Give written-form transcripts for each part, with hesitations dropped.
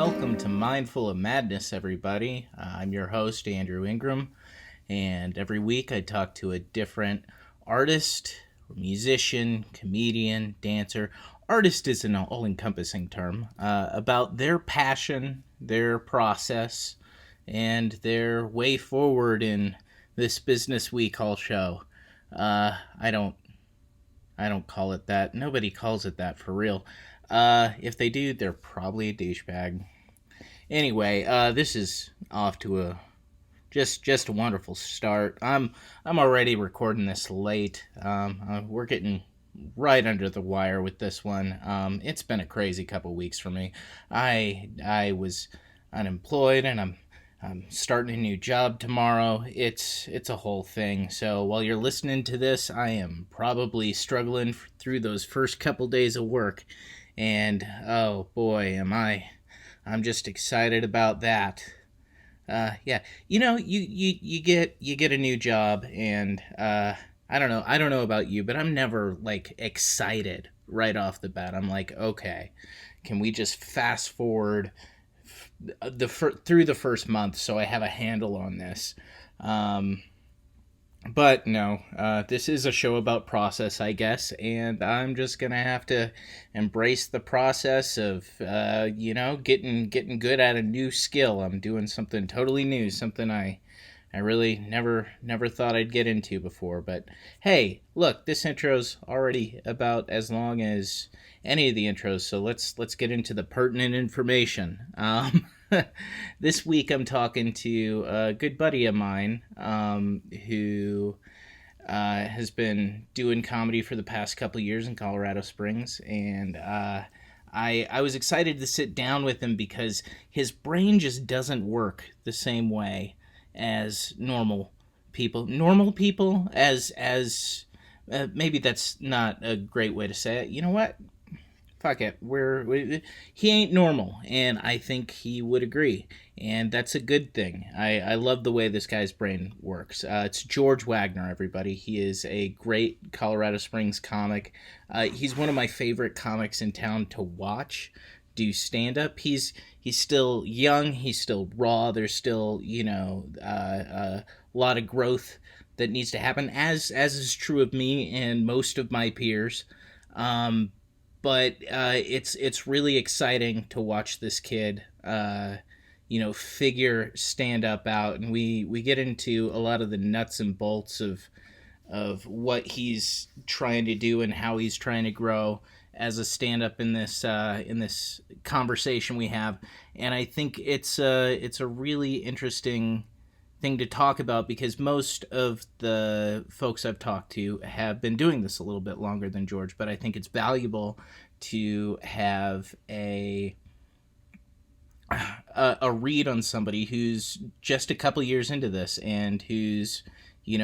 welcome to Mindful of Madness, everybody. I'm your host, Andrew Ingram, and every week I talk to a different artist, musician, comedian, dancer. Artist is an all-encompassing term, about their passion, their process, and their way forward in this business we call show. I don't call it that. Nobody calls it that for real. If they do, they're probably a douchebag. Anyway, this is off to a just a wonderful start. I'm already recording this late. We're getting right under the wire with this one. It's been a crazy couple weeks for me. I was unemployed and I'm starting a new job tomorrow. It's a whole thing. So while you're listening to this, I am probably struggling through those first couple days of work, and oh boy, am I! I'm just excited about that. Yeah, you get a new job, and I don't know about you, but I'm never like excited right off the bat. I'm like, okay, can we just fast forward through the first month so I have a handle on this? Um, but no, this is a show about process, I guess, and I'm just gonna have to embrace the process of, getting good at a new skill. I'm doing something totally new, something I really never thought I'd get into before. But hey, look, this intro's already about as long as any of the intros, so let's get into the pertinent information. This week I'm talking to a good buddy of mine, who has been doing comedy for the past couple of years in Colorado Springs, and I was excited to sit down with him because his brain just doesn't work the same way as normal people. Normal people, as maybe that's not a great way to say it. You know what? Fuck it. He ain't normal, and I think he would agree, and that's a good thing. I love the way this guy's brain works. It's George Wagner, everybody. He is a great Colorado Springs comic. He's one of my favorite comics in town to watch do stand up. He's still young. He's still raw. There's still a lot of growth that needs to happen, as is true of me and most of my peers. But it's really exciting to watch this kid, figure stand up out, and we get into a lot of the nuts and bolts of what he's trying to do and how he's trying to grow as a stand up in this conversation we have, and I think it's a really interesting thing to talk about because most of the folks I've talked to have been doing this a little bit longer than George, but I think it's valuable to have a read on somebody who's just a couple years into this and who's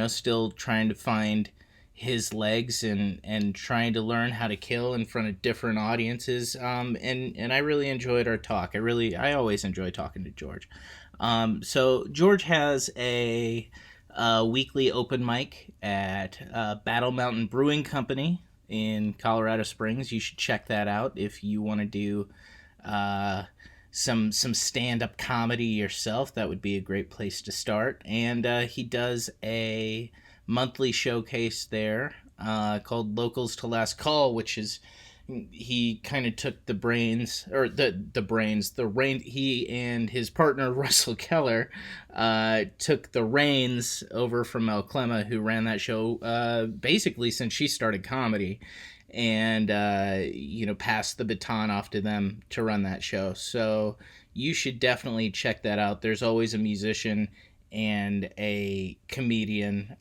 still trying to find his legs and trying to learn how to kill in front of different audiences. And I really enjoyed our talk. I always enjoy talking to George. So George has a weekly open mic at Battle Mountain Brewing Company in Colorado Springs. You should check that out if you want to do some stand-up comedy yourself. That would be a great place to start. And he does a monthly showcase there called Locals to Last Call, which is he kind of took the brains, or the rein. He and his partner Russell Keller took the reins over from Mel Clemma, who ran that show basically since she started comedy, and passed the baton off to them to run that show. So you should definitely check that out. There's always a musician and a comedian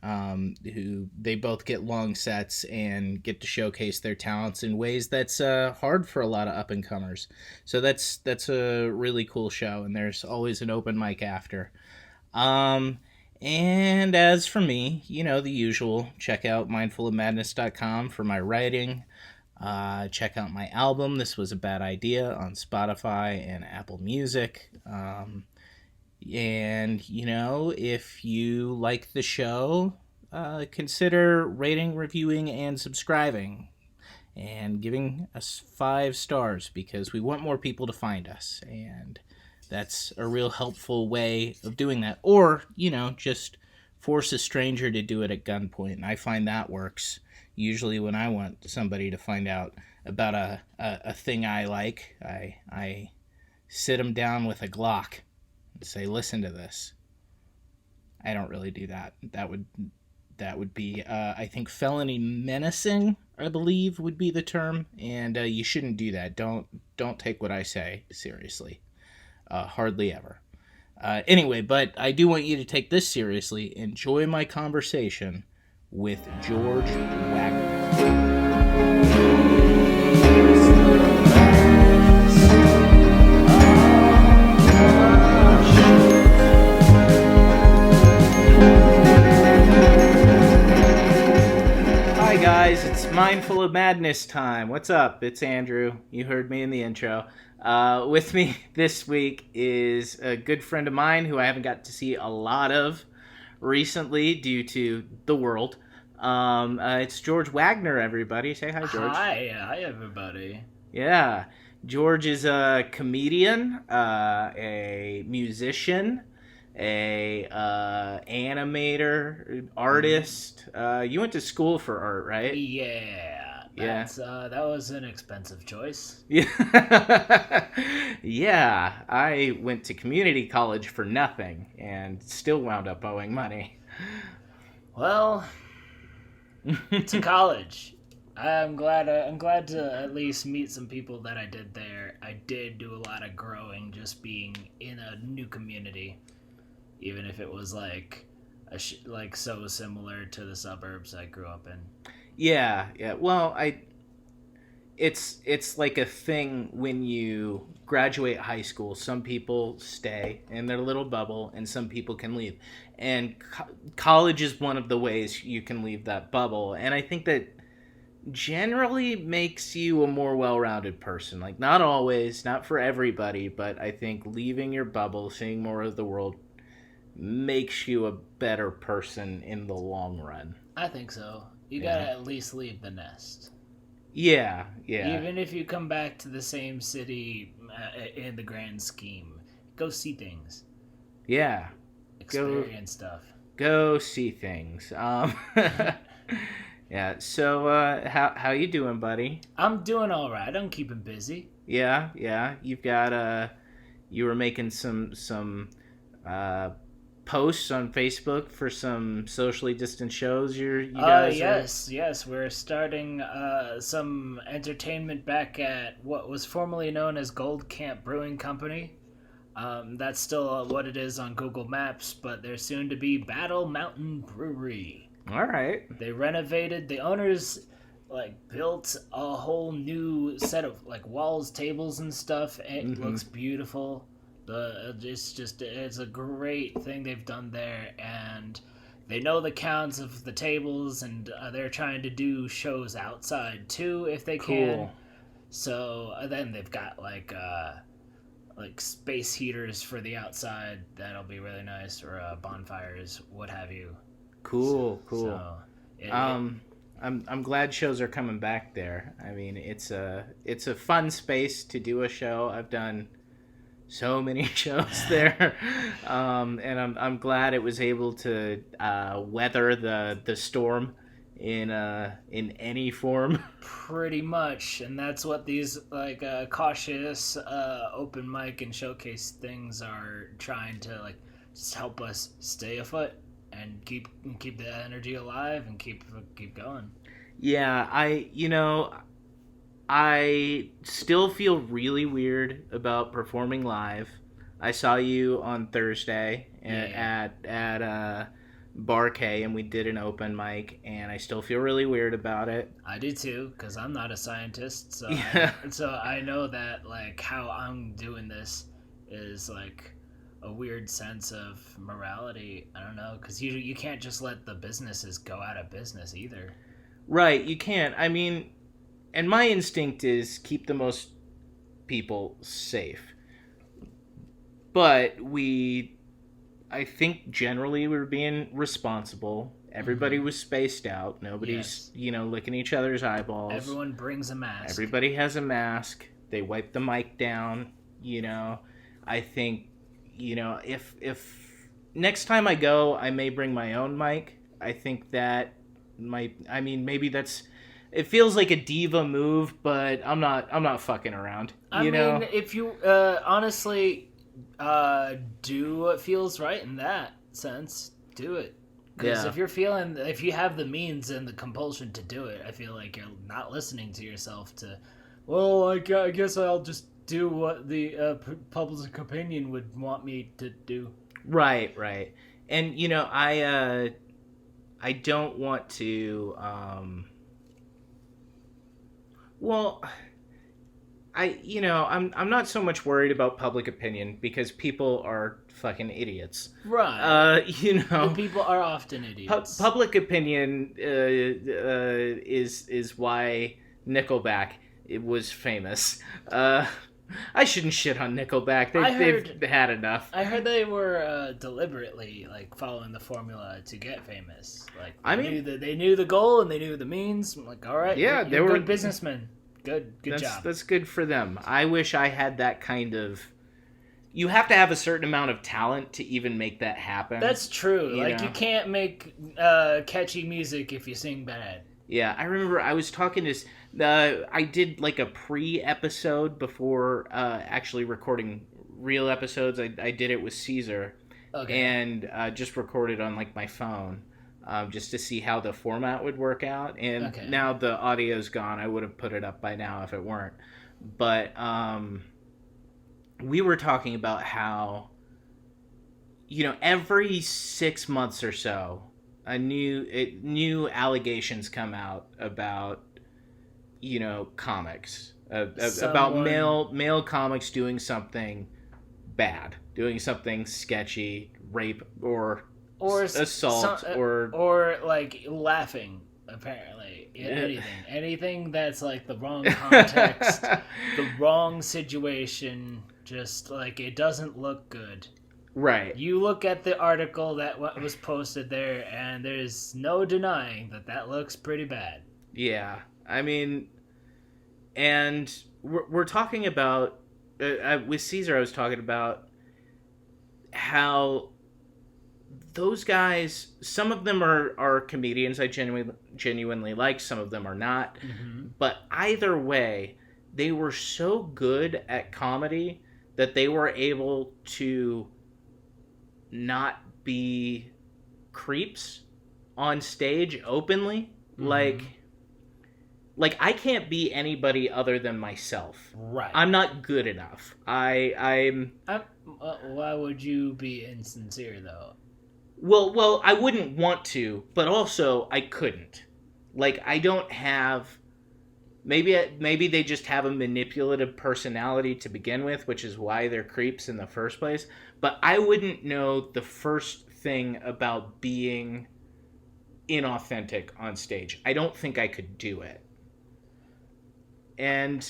who they both get long sets and get to showcase their talents in ways that's hard for a lot of up-and-comers. So that's a really cool show, and there's always an open mic after. And as for me, the usual. Check out mindfulofmadness.com for my writing. Check out my album, This Was a Bad Idea, on Spotify and Apple Music. And, if you like the show, consider rating, reviewing, and subscribing. and giving us 5 stars because we want more people to find us. And that's a real helpful way of doing that. Or, just force a stranger to do it at gunpoint. And I find that works usually when I want somebody to find out about a thing I like. I sit them down with a Glock and say, listen to this. I don't really do that. That would be, I think, felony menacing, I believe, would be the term. And you shouldn't do that. Don't take what I say seriously. Hardly ever. Anyway, but I do want you to take this seriously. Enjoy my conversation with George Wagner. Hi guys, it's Mindful of Madness time. What's up? It's Andrew. You heard me in the intro. With me this week is a good friend of mine who I haven't got to see a lot of recently due to the world. It's George Wagner, everybody. Say hi, George. Hi, everybody. Yeah. George is a comedian, a musician, a animator, artist. You went to school for art, right? Yeah. That was an expensive choice. Yeah. Yeah. I went to community college for nothing and still wound up owing money. Well, to college. I'm glad to at least meet some people that I did there. I did do a lot of growing just being in a new community, even if it was like so similar to the suburbs I grew up in. Yeah. Well, it's like a thing when you graduate high school. Some people stay in their little bubble, and some people can leave. And college is one of the ways you can leave that bubble. And I think that generally makes you a more well-rounded person. Like, not always, not for everybody, but I think leaving your bubble, seeing more of the world, makes you a better person in the long run. I think so. You gotta at least leave the nest. Yeah. Even if you come back to the same city in the grand scheme, go see things. Yeah. Experience stuff. Go see things. Yeah. So, how you doing, buddy? I'm doing all right. I'm keeping busy. Yeah. You've got you were making some posts on Facebook for some socially distant shows. You guys. Yes. We're starting some entertainment back at what was formerly known as Gold Camp Brewing Company. That's still what it is on Google Maps, but they're soon to be Battle Mountain Brewery. All right. They renovated. The owners built a whole new set of walls, tables, and stuff. It looks beautiful. It's a great thing they've done there, and they know the counts of the tables, and they're trying to do shows outside too if they can. So then they've got like space heaters for the outside that'll be really nice, or bonfires, what have you. Cool. So, I'm glad shows are coming back there. I mean, it's a fun space to do a show. I've done so many shows there, and I'm glad it was able to weather the storm in any form. Pretty much, and that's what these cautious open mic and showcase things are trying to just help us stay afoot and keep the energy alive and keep going. Yeah, I still feel really weird about performing live. I saw you on Thursday at Bar K, and we did an open mic, and I still feel really weird about it. I do too, because I'm not a scientist, so I know that how I'm doing this is a weird sense of morality. I don't know, because you can't just let the businesses go out of business either. Right, you can't. I mean, and my instinct is keep the most people safe. But I think generally we're being responsible, Everybody was spaced out. Nobody's, licking each other's eyeballs. Everyone brings a mask. Everybody has a mask. They wipe the mic down. I think, if next time I go, I may bring my own mic. I think that maybe that's, it feels like a diva move, but I'm not fucking around. I mean, if you honestly do what feels right in that sense, do it. Because if you have the means and the compulsion to do it, I feel like you're not listening to yourself to, well, I guess I'll just do what the public opinion would want me to do. Right. And, I don't want to, I'm not so much worried about public opinion because people are fucking idiots. Right. People are often idiots. Public opinion is why Nickelback was famous. I shouldn't shit on Nickelback. They've had enough. I heard they were deliberately following the formula to get famous. They knew the goal and they knew the means. I'm like, all right, yeah, they were good businessmen. Good job. That's good for them. I wish I had that kind of. You have to have a certain amount of talent to even make that happen. That's true. You can't make catchy music if you sing bad. Yeah, I remember I was talking to. I did a pre-episode before actually recording real episodes. I did it with Caesar, and just recorded on my phone, just to see how the format would work out. And now the audio's gone. I would have put it up by now if it weren't. But we were talking about how every 6 months or so, new allegations come out about comics, about male comics doing something bad, doing something sketchy, rape or assault or laughing. Apparently, anything that's the wrong context, the wrong situation, just it doesn't look good. Right. You look at the article that was posted there, and there's no denying that looks pretty bad. Yeah, I mean, and we're talking about with Caesar. I was talking about how those guys, some of them are comedians I genuinely like, some of them are not. Mm-hmm. But either way, they were so good at comedy that they were able to not be creeps on stage openly. Mm-hmm. Like I can't be anybody other than myself. Right. I'm not good enough. I'm why would you be insincere though? Well, I wouldn't want to, but also I couldn't. I don't have. Maybe they just have a manipulative personality to begin with, which is why they're creeps in the first place. But I wouldn't know the first thing about being inauthentic on stage. I don't think I could do it. And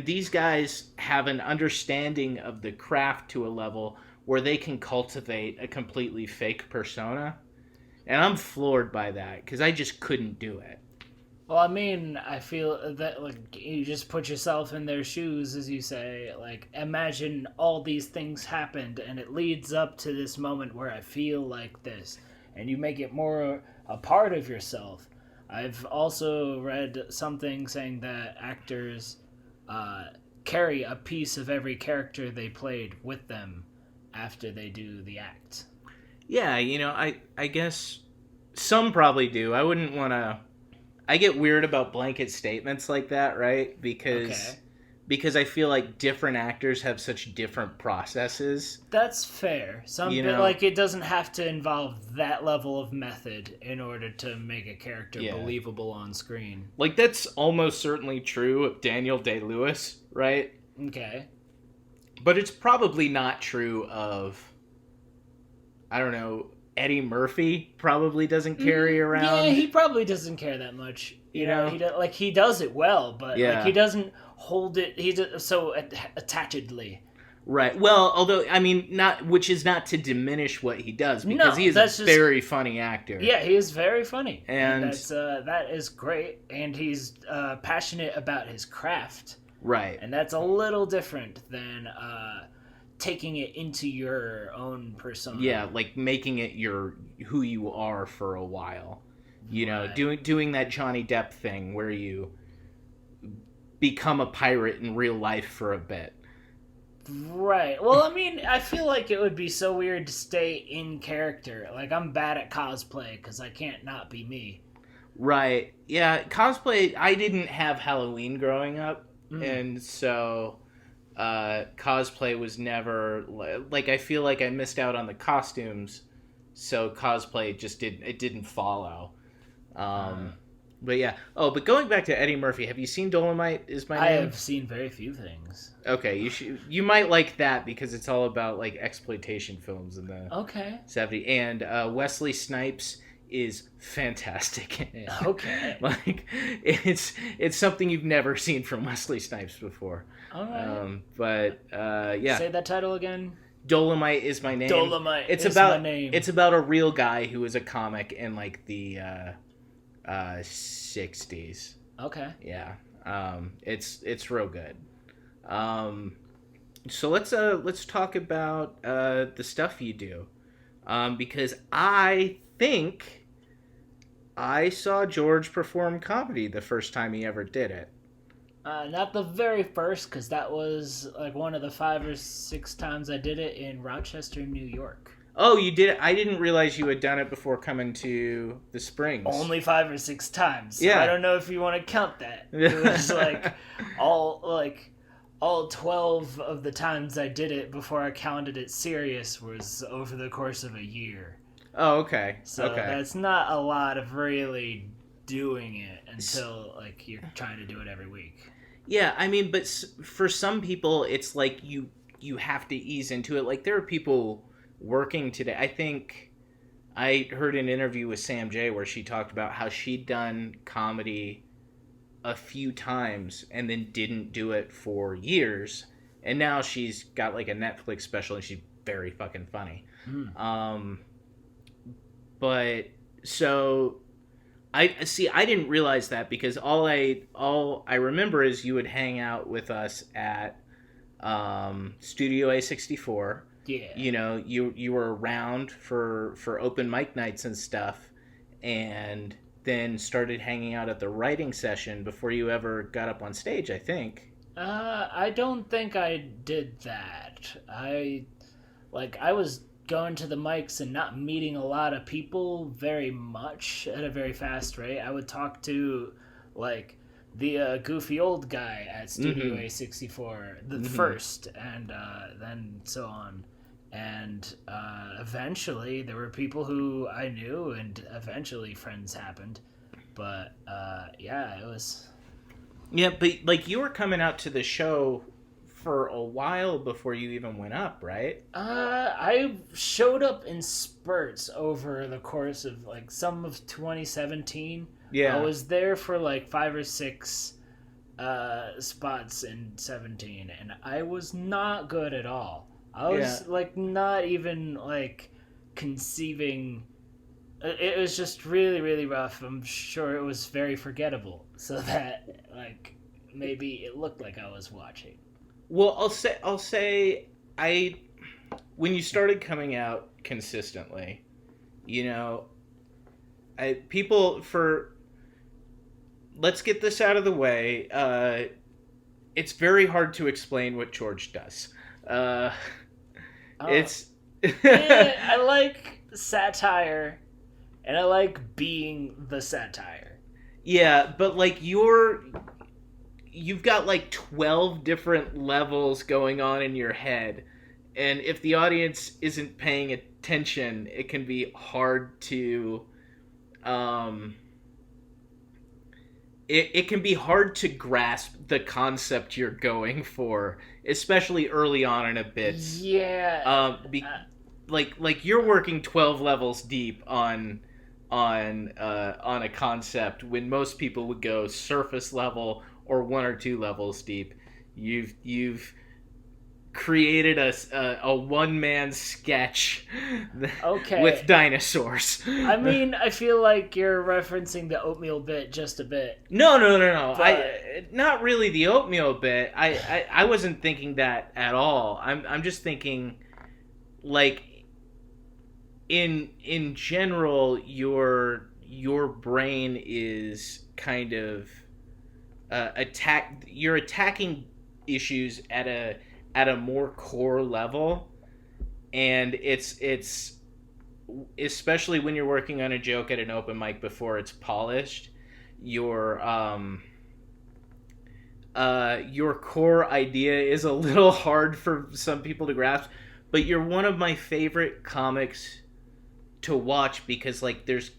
these guys have an understanding of the craft to a level where they can cultivate a completely fake persona. And I'm floored by that, because I just couldn't do it. Well, I mean, I feel that, you just put yourself in their shoes, as you say. Imagine all these things happened, and it leads up to this moment where I feel like this. And you make it more a part of yourself. I've also read something saying that actors carry a piece of every character they played with them after they do the act. Yeah, I guess some probably do. I wouldn't want to... I get weird about blanket statements like that, right? Because I feel like different actors have such different processes. That's fair. It doesn't have to involve that level of method in order to make a character believable on screen. That's almost certainly true of Daniel Day-Lewis, right? Okay. But it's probably not true of, I don't know, Eddie Murphy probably doesn't carry around. Yeah, he probably doesn't care that much. He does it well, but he doesn't hold it. So attachedly. Right. Well, although I mean, not which is not to diminish what he does because No, he is that's a just very funny actor. yeah, he is very funny, and And that is great. And he's passionate about his craft, right. and that's a little different than taking it into your own persona. Yeah, like making it your who you are for a while. You know, Right. doing that Johnny Depp thing where you become a pirate in real life for a bit. Right. Well, I mean, I feel like it would be so weird to stay in character. Like, I'm bad at cosplay because I can't not be me. Right. Yeah, cosplay I didn't have Halloween growing up, Mm. and so cosplay was never like I feel like I missed out on the costumes, so cosplay just didn't follow. Uh, Um, but yeah. Oh, but going back to Eddie Murphy, have you seen Dolomite? Is my I name? have seen very few things. Okay, you might like that because it's all about like exploitation films in the Okay. 70s, and Wesley Snipes is fantastic in it. Okay. Like it's something you've never seen from Wesley Snipes before. All right. But yeah, Say that title again. Dolomite is my name. Dolomite It's is about my name. it's about a real guy who was a comic in like the 60s. Okay. Yeah. It's real good. So let's talk about the stuff you do. Because I think I saw George perform comedy the first time he ever did it. Not the very first, because that was like one of the 5 or 6 times I did it in Rochester, New York. Oh, you did it. I didn't realize you had done it before coming to the Springs. Only 5 or 6 times. So Yeah. I don't know if you want to count that. It was all 12 of the times I did it before I counted it serious was over the course of a year. Oh, okay. So okay. that's not a lot of really doing it until like you're trying to do it every week. Yeah, I mean, but for some people, it's like you have to ease into it. Like there are people working today. I think I heard an interview with Sam J where she talked about how she'd done comedy a few times and then didn't do it for years, and now she's got like a Netflix special and she's very fucking funny. But so I see. I didn't realize that because all I remember is you would hang out with us at Studio A64. Yeah. You know, you were around for open mic nights and stuff, and then started hanging out at the writing session before you ever got up on stage. I think. I don't think I did that. I was going to the mics and not meeting a lot of people very much at a very fast rate. I would talk to like the goofy old guy at Studio A64 the first, and then so on. And eventually there were people who I knew, and eventually friends happened. But yeah, it was. Yeah, but like you were coming out to the show for a while before you even went up, right? I showed up in spurts over the course of like some of 2017. Yeah. I was there for like 5 or 6 spots in 17, and I was not good at all. I was like not even like conceiving. It was just really, really rough. I'm sure it was very forgettable, so that like maybe it looked like I was watching. Well, I'll say when you started coming out consistently, you know, let's get this out of the way. It's very hard to explain what George does. It's I like satire, and I like being the satire. Yeah, but like you've got like 12 different levels going on in your head, and if the audience isn't paying attention, it can be hard to it can be hard to grasp the concept you're going for, especially early on in a bit. Yeah. Like you're working 12 levels deep on a concept when most people would go surface level or 1 or 2 levels deep. You've created a one-man sketch Okay. with dinosaurs. I mean, I feel like you're referencing the oatmeal bit just a bit. No. But I not really the oatmeal bit. I wasn't thinking that at all. I'm just thinking, like, in general, your brain is kind of you're attacking issues at a more core level, and it's especially when you're working on a joke at an open mic before it's polished, your core idea is a little hard for some people to grasp, but you're one of my favorite comics to watch because, like, there's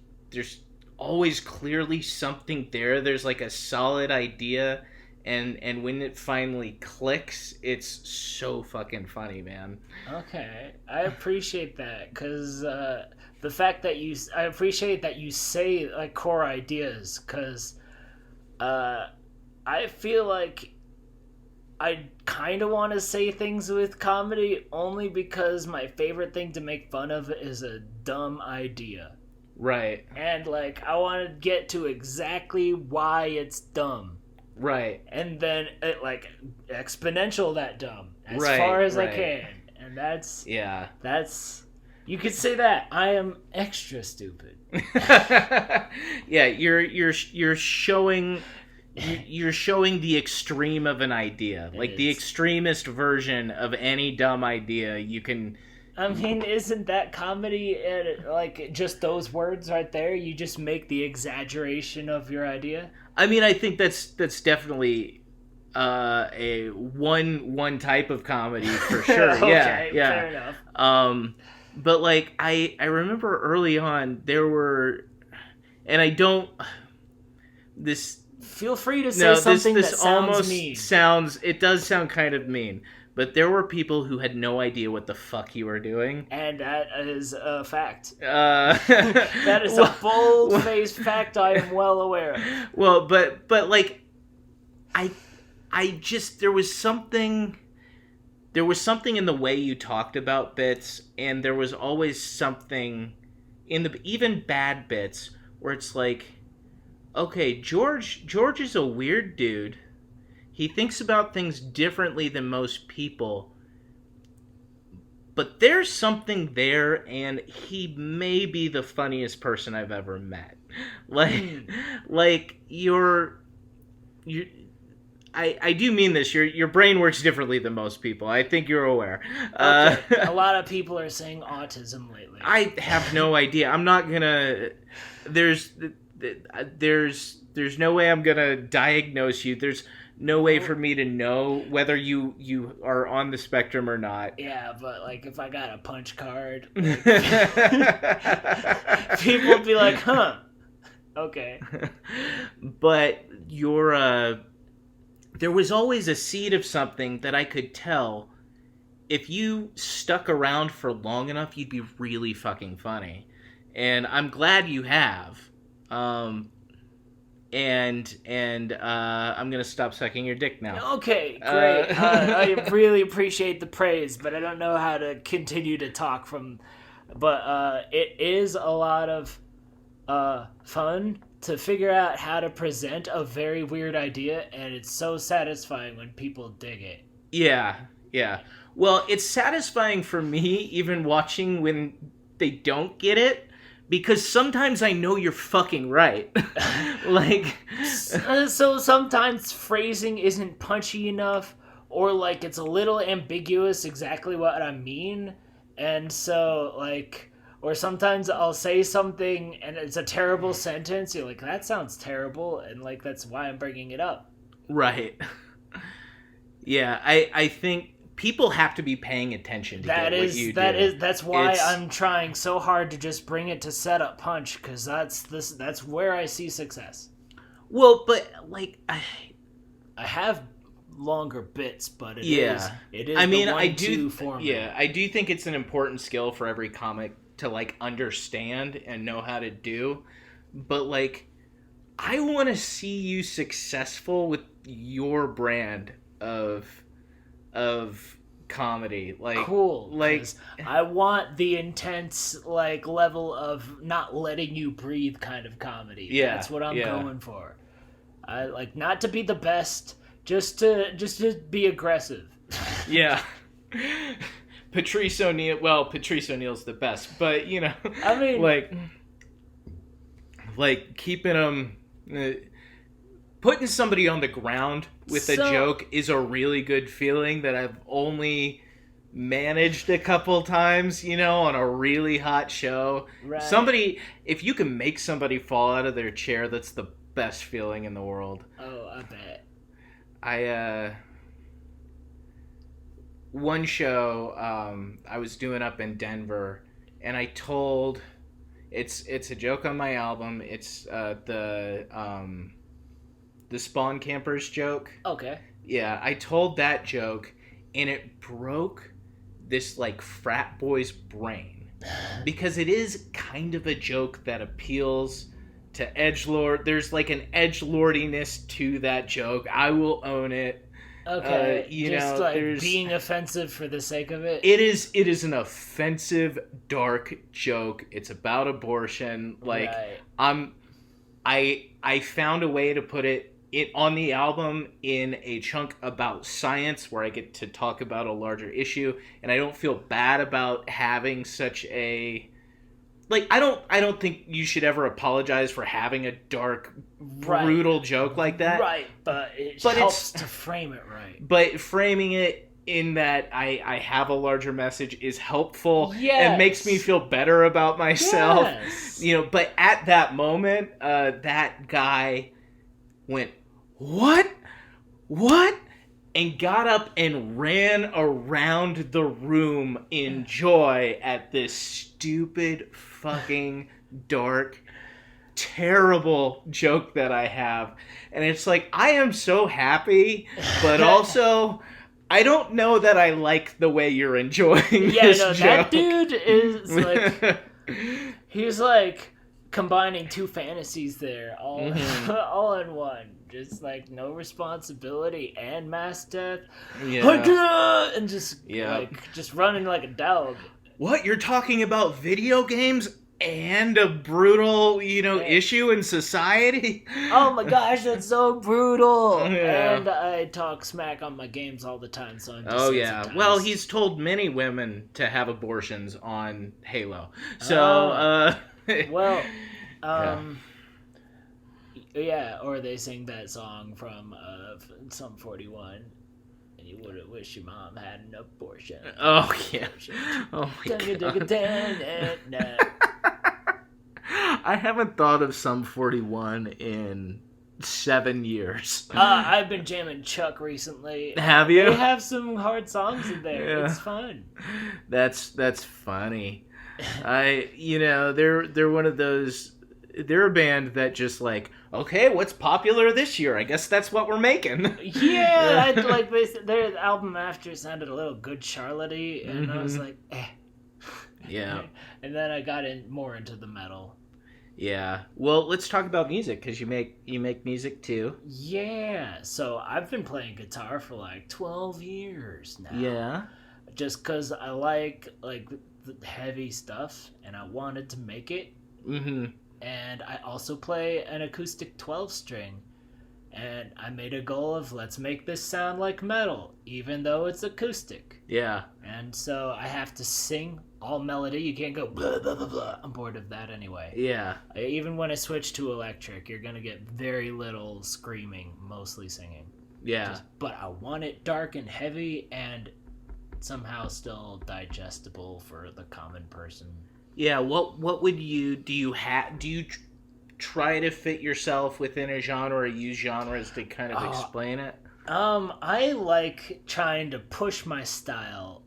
always clearly something there. There's like a solid idea, and when it finally clicks, it's so fucking funny, man. okay, I appreciate that because the fact that I appreciate that you say like core ideas because I feel like I kind of want to say things with comedy only because my favorite thing to make fun of is a dumb idea. Right. And like I want to get to exactly why it's dumb. Right. And then it like exponential that dumb as Right, far as I right. can. And that's Yeah. you could say that I am extra stupid. Yeah, you're showing you're showing the extreme of an idea, like the extremist version of any dumb idea you can. I mean, isn't that comedy? Like just those words right there, you just make the exaggeration of your idea. I mean, I think that's definitely a one type of comedy for sure. Okay, yeah. fair enough. But like I remember early on there were, and I don't this. Feel free to say No, something this that sounds almost mean. sounds. It does sound kind of mean, but there were people who had no idea what the fuck you were doing, And that is a fact. that That is a bold-faced fact I am well aware of. Well, but like, I just there was something in the way you talked about bits, and there was always something in the even bad bits where it's like, okay, George is a weird dude. He thinks about things differently than most people. But there's something there, and he may be the funniest person I've ever met. Like I do mean this. Your brain works differently than most people. I think you're aware. Okay. A lot of people are saying autism lately. I have no idea. I'm not gonna. There's no way I'm gonna diagnose you. There's no way for me to know whether you are on the spectrum or not. Yeah, but like if I got a punch card, like, people would be like, "Huh, okay." But there was always a seed of something that I could tell. If you stuck around for long enough, you'd be really fucking funny, and I'm glad you have. And I'm gonna stop sucking your dick now. Okay, great. I really appreciate the praise, but I don't know how to continue to talk from. But it is a lot of fun to figure out how to present a very weird idea, and it's so satisfying when people dig it. Yeah. Well, it's satisfying for me even watching when they don't get it. Because sometimes I know you're fucking right. Like, so sometimes phrasing isn't punchy enough, or like it's a little ambiguous exactly what I mean, and so like, or sometimes I'll say something and it's a terrible sentence. You're like, that sounds terrible, and like that's why I'm bringing it up. right. Yeah, I think people have to be paying attention to get what you do. That's why I'm trying so hard to just bring it to setup punch, because that's where I see success. Well, but like I have longer bits, but it is. I mean, the 1, I do 2 format. Yeah, I do think it's an important skill for every comic to like understand and know how to do. But like, I want to see you successful with your brand of comedy. Like, cool. like, I want the intense like level of not letting you breathe kind of comedy. Yeah, That's what I'm yeah. going for. I like not to be the best, just to be aggressive. yeah. Patrice O'Neal. Well, Patrice O'Neal's the best, but you know, I mean, like keeping them, putting somebody on the ground with a joke is a really good feeling that I've only managed a couple times, you know, on a really hot show. right. Somebody, if you can make somebody fall out of their chair, that's the best feeling in the world. Oh, I bet. One show I was doing up in Denver, and I told it's a joke on my album. It's the Spawn Campers joke. Okay. Yeah, I told that joke, and it broke this like frat boy's brain because it is kind of a joke that appeals to edgelord. There's like an edgelordiness to that joke. I will own it. Okay, you just know, like being offensive for the sake of it. It is an offensive, dark joke. It's about abortion. Like right. I found a way to put it on the album in a chunk about science where I get to talk about a larger issue, and I don't feel bad about having such a like I don't think you should ever apologize for having a dark, brutal joke like that. Right, but it helps to frame it right. But framing it in that I have a larger message is helpful and makes me feel better about myself. Yes. You know, but at that moment, that guy went, "What? What?" and got up and ran around the room in joy at this stupid, fucking, dark, terrible joke that I have. And it's like, I am so happy, but also, I don't know that I like the way you're enjoying this joke. That dude is like, he's like combining two fantasies there, all in one. Just like no responsibility and mass death, and just like just running like a dog. What, you're talking about video games and a brutal, issue in society? Oh my gosh, that's so brutal. Yeah. And I talk smack on my games all the time, so I'm just Well, he's told many women to have abortions on Halo. So yeah, or they sing that song from Sum 41. And you wouldn't wish your mom had an abortion. Oh, yeah. Oh, my God. I haven't thought of Sum 41 in 7 years. I've been jamming Chuck recently. Have you? They have some hard songs in there. Yeah. It's fun. That's funny. They're one of those... They're a band that just like, okay, what's popular this year? I guess that's what we're making. Yeah, their album after sounded a little Good Charlotte-y, and I was like, eh. Yeah. And then I got more into the metal. Yeah. Well, let's talk about music, because you make music too. Yeah. So I've been playing guitar for like 12 years now. Yeah. Just because I like the heavy stuff, and I wanted to make it. Mm-hmm. And I also play an acoustic 12-string. And I made a goal of, let's make this sound like metal, even though it's acoustic. Yeah. And so I have to sing all melody. You can't go blah, blah, blah, blah. I'm bored of that anyway. Yeah. Even when I switch to electric, you're going to get very little screaming, mostly singing. Yeah. But I want it dark and heavy and somehow still digestible for the common person. Yeah, what would you try to fit yourself within a genre or use genres to kind of explain it? I like trying to push my style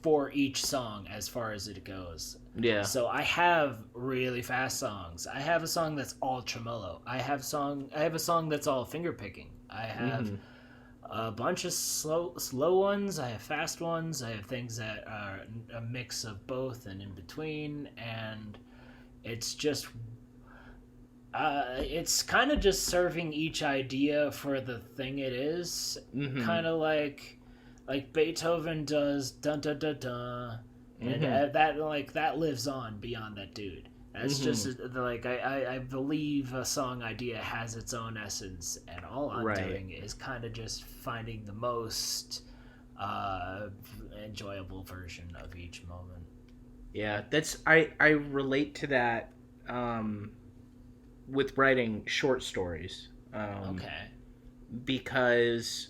for each song as far as it goes. Yeah. So I have really fast songs. I have a song that's all tremolo. I have a song that's all finger picking. I have a bunch of slow ones. I have fast ones. I have things that are a mix of both and in between. And it's just, it's kind of just serving each idea for the thing it is. Mm-hmm. Kind of like like Beethoven does dun dun dun dun, and Mm-hmm. that lives on beyond that dude. That's Mm-hmm. just like I believe a song idea has its own essence, and all I'm Right. doing is kind of just finding the most uh, enjoyable version of each moment. Yeah, I relate to that um, with writing short stories Okay. because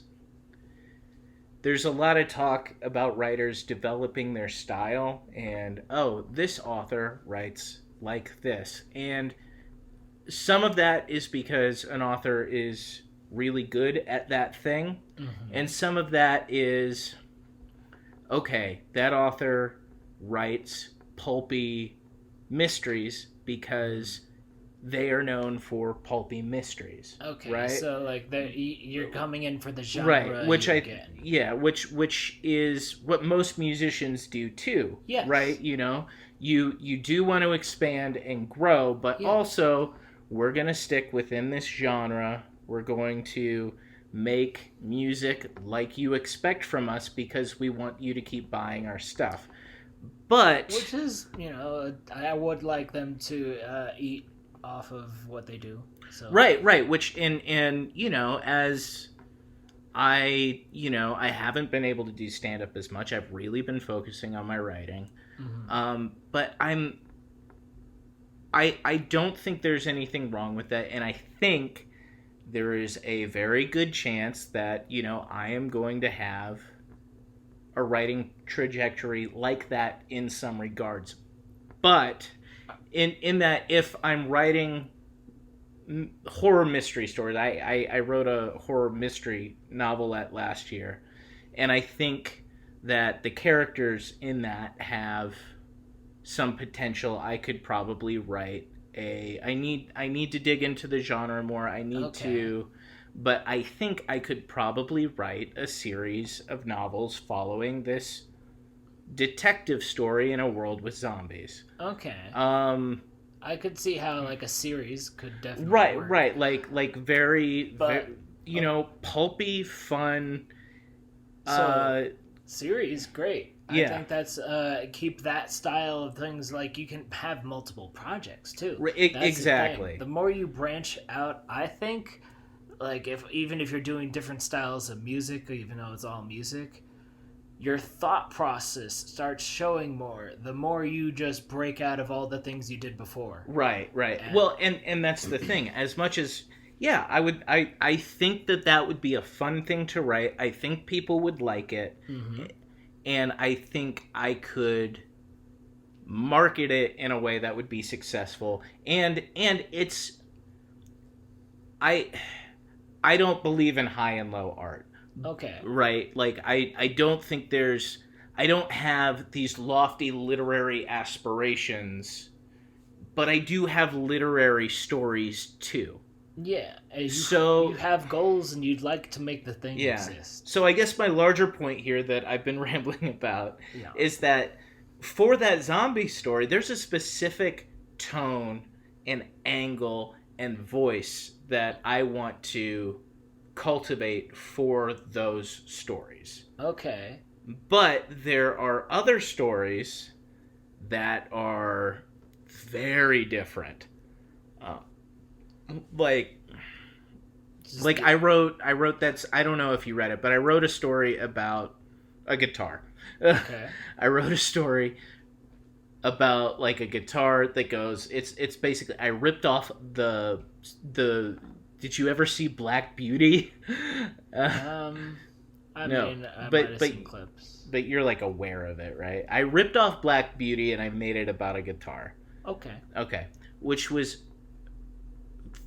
there's a lot of talk about writers developing their style and oh, this author writes like this, and some of that is because an author is really good at that thing, Mm-hmm. and some of that is okay, that author writes pulpy mysteries because Mm-hmm. they are known for pulpy mysteries, Okay, right? so like you're coming in for the Right, genre which you're I getting. yeah, which is what most musicians do too, right? Yes. You do want to expand and grow, but Yeah. also we're going to stick within this genre. We're going to make music like you expect from us because we want you to keep buying our stuff. But Which is, I would like them to eat off of what they do. So, right, which in as I haven't been able to do stand up as much. I've really been focusing on my writing. mhm. But I don't think there's anything wrong with that, and I think there is a very good chance that I am going to have a writing trajectory like that in some regards. But in that, if I'm writing horror mystery stories, I wrote a horror mystery novelette last year, and I think that the characters in that have some potential. I could probably write a. I need to dig into the genre more. I need Okay. to, but I think I could probably write a series of novels following this detective story in a world with zombies. Okay. Um, I could see how like a series could definitely work. right, like very, But uh, pulpy, fun. so Uh, series great. I yeah, think that's keep that style of things, like you can have multiple projects too. That's the thing. exactly. The more you branch out, I think, like if even if you're doing different styles of music, even though it's all music, your thought process starts showing more the more you just break out of all the things you did before. Right. And Well, and that's the thing. As much as yeah, I think that that would be a fun thing to write. I think people would like it, mm-hmm. and I think I could market it in a way that would be successful. And it's I I don't believe in high and low art. Okay. Right? Like I don't think there's I don't have these lofty literary aspirations, but I do have literary stories too. Yeah, you So, have goals and you'd like to make the thing yeah. exist. So I guess my larger point here that I've been rambling about Yeah. is that for that zombie story, there's a specific tone and angle and voice that I want to cultivate for those stories. Okay. But there are other stories that are very different. Uh, like Just I wrote that's I don't know if you read it, but I wrote a story about a guitar. okay. I wrote a story about like a guitar that goes it's basically I ripped off the did you ever see Black Beauty? uh, Um, I no, mean, I might but have but seen clips. but you're like aware of it, right? I ripped off Black Beauty and I made it about a guitar. Okay. Okay, which was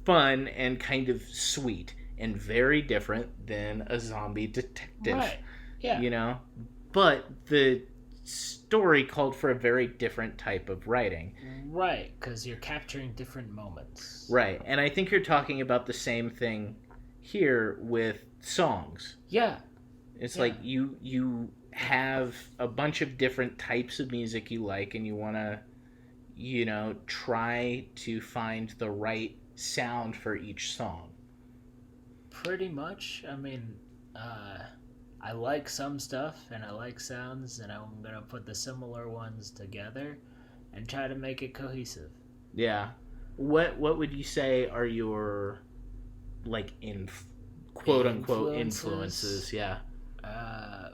fun and kind of sweet and very different than a zombie detective, Right. Yeah. you know? But the story called for a very different type of writing. Right, because you're capturing different moments. Right. And I think you're talking about the same thing here with songs. Yeah. It's Yeah. like you have a bunch of different types of music you like and you want to try to find the right sound for each song. Pretty much. I mean, uh, I like some stuff and I like sounds, and I'm gonna put the similar ones together and try to make it cohesive. Yeah. What would you say are your like in quote unquote influences? Influences. Yeah. Uh,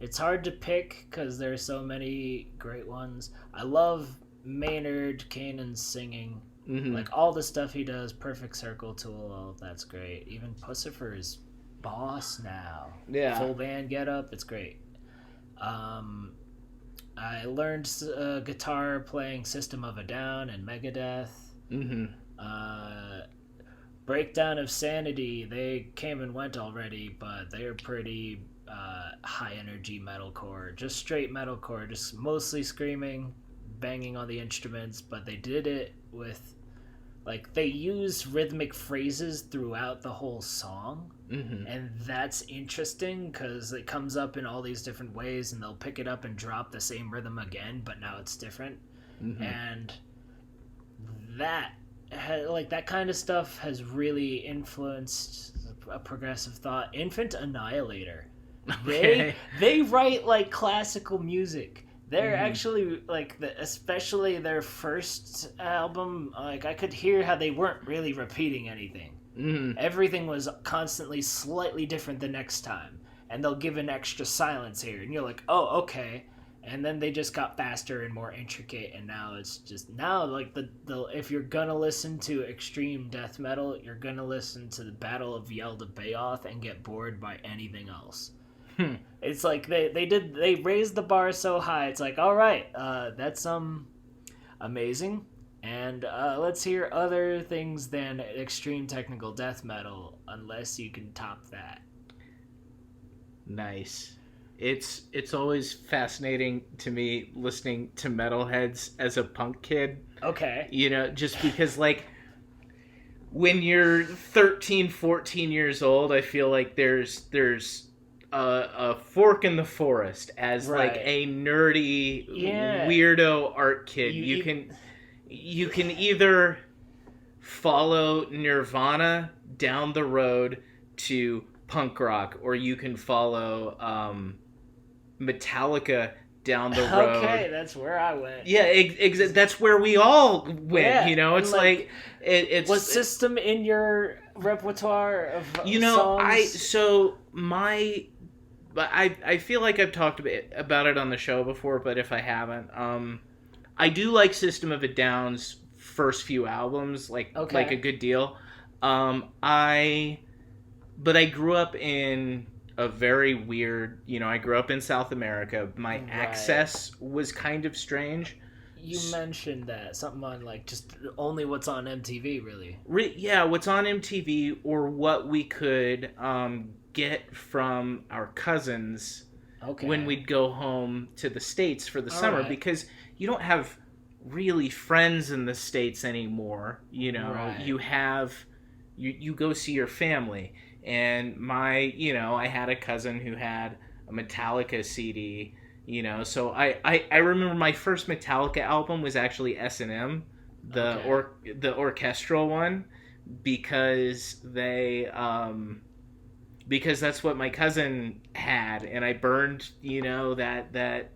it's hard to pick because there's so many great ones. I love Maynard Kanan's singing. Mm-hmm. Like all the stuff he does, Perfect Circle, Tool, all of that's great. Even Pussifer's Boss now. Yeah. Full band get up, it's great. I learned guitar playing System of a Down and Megadeth. Mm-hmm. Uh, Breakdown of Sanity, they came and went already, but they're pretty high energy metalcore. Just straight metalcore, just mostly screaming, banging on the instruments, but they did it with, like, they use rhythmic phrases throughout the whole song. Mm-hmm. And that's interesting because it comes up in all these different ways, and they'll pick it up and drop the same rhythm again, but now it's different. Mm-hmm. And that that kind of stuff has really influenced a progressive thought. Infant Annihilator, Okay. they write like classical music. They're actually like especially their first album. Like I could hear how they weren't really repeating anything. Mm-hmm. Everything was constantly slightly different the next time, and they'll give an extra silence here, and you're like, oh, okay. And then they just got faster and more intricate, and now it's just like the if you're gonna listen to extreme death metal, you're gonna listen to the Battle of Yelda Bayoth and get bored by anything else. It's like they raised the bar so high. It's like, all right, that's amazing, and let's hear other things than extreme technical death metal, unless you can top that. Nice. It's always fascinating to me listening to metalheads as a punk kid. Okay. You know, just because like when you're 13, 14 years old, I feel like there's a fork in the forest as Right. like a nerdy weirdo art kid. You can either follow Nirvana down the road to punk rock, or you can follow Metallica down the road. Okay, that's where I went. Yeah, that's where we all went. Yeah, you know, it's like it's was System in your repertoire of songs? I feel like I've talked about it on the show before, but if I haven't, I do like System of a Down's first few albums, like a good deal. But I grew up in a very weird, I grew up in South America. My access was kind of strange. You mentioned that something on like just only what's on MTV, really. Yeah, what's on MTV or what we could get from our cousins when we'd go home to the States for the summer, because you don't have really friends in the States anymore. You have you go see your family. And I had a cousin who had a Metallica CD, so I remember my first Metallica album was actually S&M, the orchestral one, because because that's what my cousin had, and I burned, that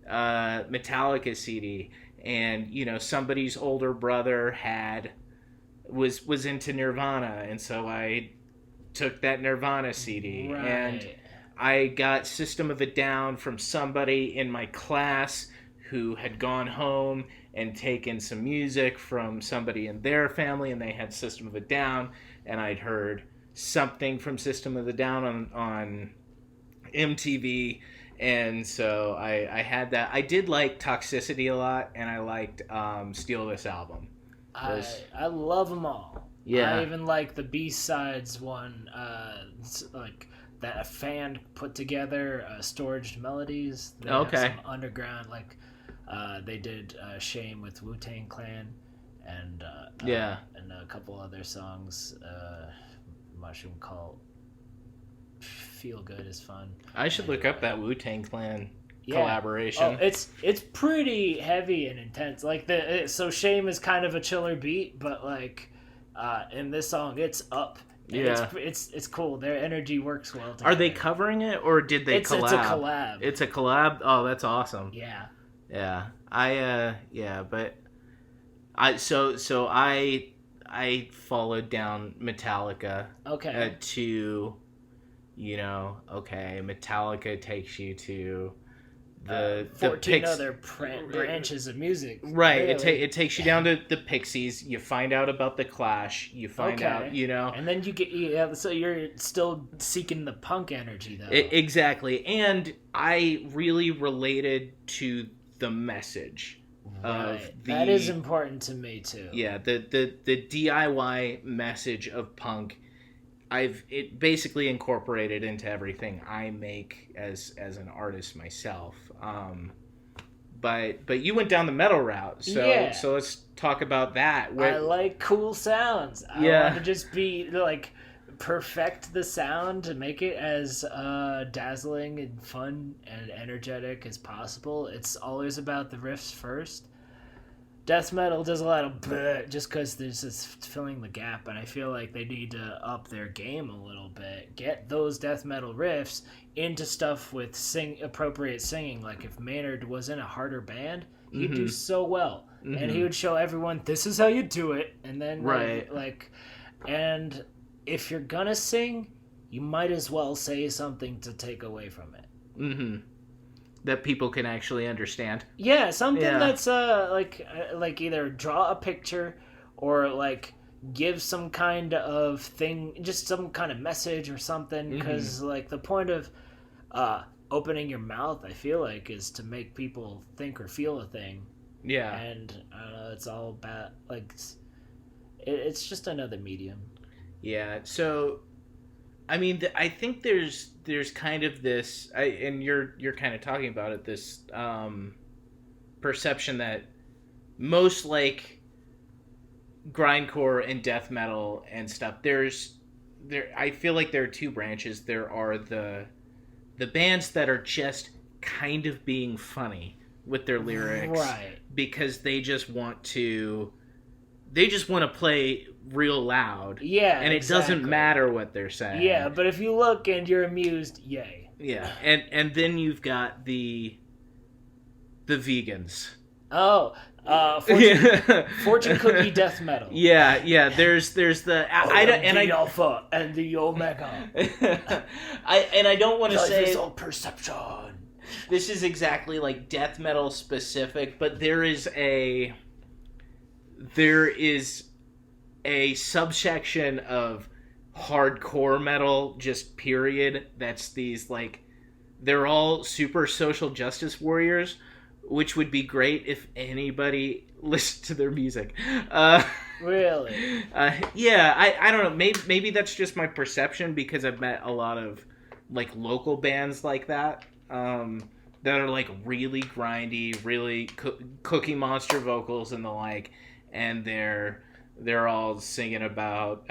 Metallica CD, and somebody's older brother was into Nirvana, and so I took that Nirvana CD, and I got System of a Down from somebody in my class who had gone home and taken some music from somebody in their family, and they had System of a Down, and I'd heard something from System of a Down on MTV, and so I had that. I did like Toxicity a lot, and I liked Steal This Album. I love them all. Yeah. I even like the B-sides one, like that a fan put together, Storaged Melodies. They have some underground, like they did Shame with Wu-Tang Clan, and a couple other songs. Mushroom Cult, Feel Good is fun. I should look up that Wu-Tang Clan collaboration. Oh, it's pretty heavy and intense. Like so Shame is kind of a chiller beat, but like in this song it's up And Yeah. it's cool. Their energy works well together. Are they covering it or did they collab? It's a collab. It's a collab. Oh, that's awesome. Yeah. Yeah. But I followed down Metallica. Okay. Metallica takes you to 14 other branches of music. Right. Really. It takes you down to the Pixies. You find out about the Clash. You find out, And then you get so you're still seeking the punk energy though. Exactly. And I really related to the message. Right. That is important to me too. Yeah, the DIY message of punk. It basically incorporated into everything I make as an artist myself. But you went down the metal route, so let's talk about that. I like cool sounds. I want to just be like perfect the sound to make it as dazzling and fun and energetic as possible. It's always about the riffs first. Death metal does a lot of bleh just because there's this filling the gap, and I feel like they need to up their game a little bit. Get those death metal riffs into stuff with appropriate singing. Like if Maynard was in a harder band, he'd do so well, and he would show everyone this is how you do it, and then and if you're gonna sing, you might as well say something to take away from it. Mm-hmm. That people can actually understand. Yeah, something that's like either draw a picture or like give some kind of thing, just some kind of message or something. Because like the point of opening your mouth, I feel like, is to make people think or feel a thing. Yeah, and it's all about like it's just another medium. Yeah, so I mean, I think there's kind of this, and you're kind of talking about it, this perception that most like grindcore and death metal and stuff, I feel like there are two branches. There are the bands that are just kind of being funny with their lyrics, right? Because they just want to play real loud. Yeah, and it doesn't matter what they're saying. Yeah, but if you look and you're amused, yay. Yeah, and then you've got the vegans. Oh, fortune cookie death metal. Yeah. There's the the alpha and the omega. I don't want to say it's all perception. This is exactly like death metal specific, but there is a subsection of hardcore metal, just period, that's these like, they're all super social justice warriors, which would be great if anybody listened to their music. Really? Yeah, I don't know, maybe that's just my perception, because I've met a lot of like local bands like that, that are like really grindy, really Cookie Monster vocals and the like, and they're all singing about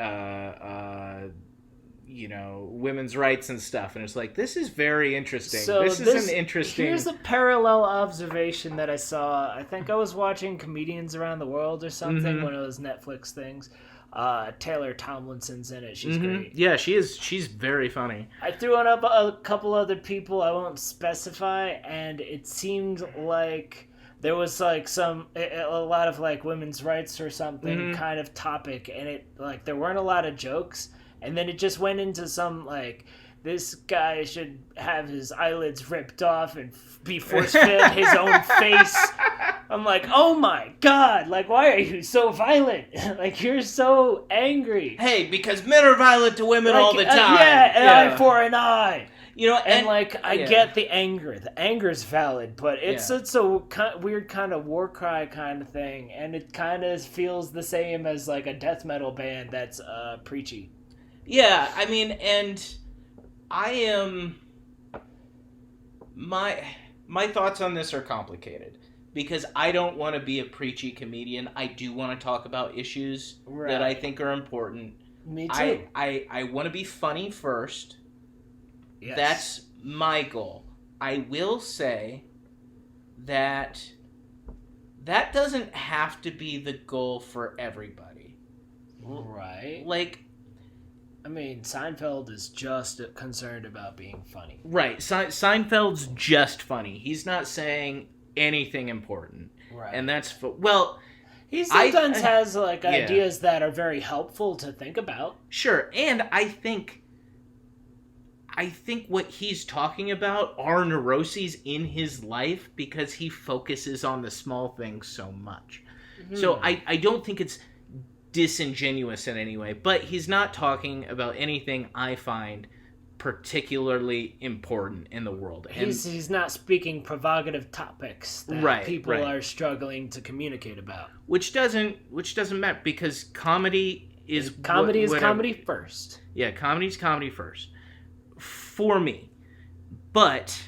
women's rights and stuff, and it's like, this is very interesting. So this is an interesting. Here's a parallel observation that I saw. I think I was watching Comedians Around the World or something, one of those Netflix things. Taylor Tomlinson's in it. She's great. Yeah, she is. She's very funny. I threw up a couple other people I won't specify, and it seemed like there was like a lot of like women's rights or something kind of topic, and it like there weren't a lot of jokes, and then it just went into some like, this guy should have his eyelids ripped off and be force-fed his own face. I'm like, oh my god, like, why are you so violent? Like, you're so angry. Hey, because men are violent to women all the time. An eye for an eye. And like, I yeah. get the anger. The anger's valid, but it's a weird kind of war cry kind of thing, and it kind of feels the same as like a death metal band that's preachy. Yeah, I mean, and I am... My thoughts on this are complicated, because I don't want to be a preachy comedian. I do want to talk about issues that I think are important. Me too. I want to be funny first. Yes. That's my goal. I will say that doesn't have to be the goal for everybody. Right. Like, I mean, Seinfeld is just concerned about being funny. Right. Seinfeld's just funny. He's not saying anything important. Right. And that's well, he sometimes has like yeah. ideas that are very helpful to think about. Sure. And I think what he's talking about are neuroses in his life because he focuses on the small things so much. So I don't think it's disingenuous in any way, but he's not talking about anything I find particularly important in the world. And he's not speaking provocative topics that people are struggling to communicate about. Which doesn't matter because comedy is comedy first. Yeah, comedy's comedy first. For me. But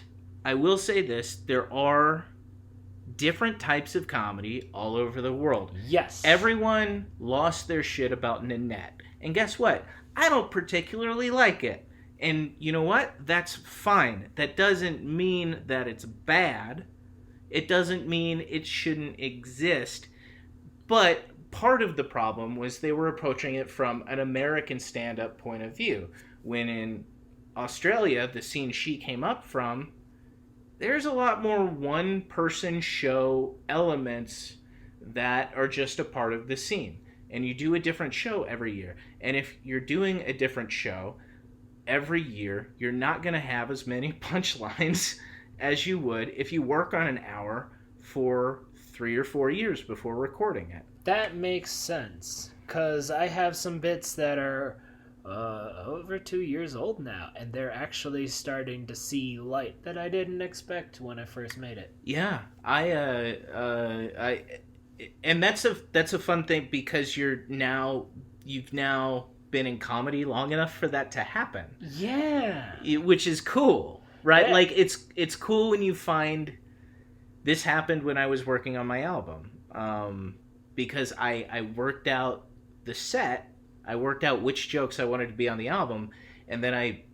I will say this, there are different types of comedy all over the world. Yes. Everyone lost their shit about Nanette. And guess what? I don't particularly like it. And you know what? That's fine. That doesn't mean that it's bad. It doesn't mean it shouldn't exist. But part of the problem was they were approaching it from an American stand-up point of view. When in Australia, the scene she came up from, there's a lot more one-person show elements that are just a part of the scene. And you do a different show every year. And if you're doing a different show every year, you're not going to have as many punchlines as you would if you work on an hour for 3 or 4 years before recording it. That makes sense. Because I have some bits that are over 2 years old now, and they're actually starting to see light that I didn't expect when I first made it. Yeah, and that's a fun thing because you've now been in comedy long enough for that to happen. Yeah, which is cool, right? Yeah. Like it's cool when you find this happened when I was working on my album, because I worked out the set. I worked out which jokes I wanted to be on the album, and then I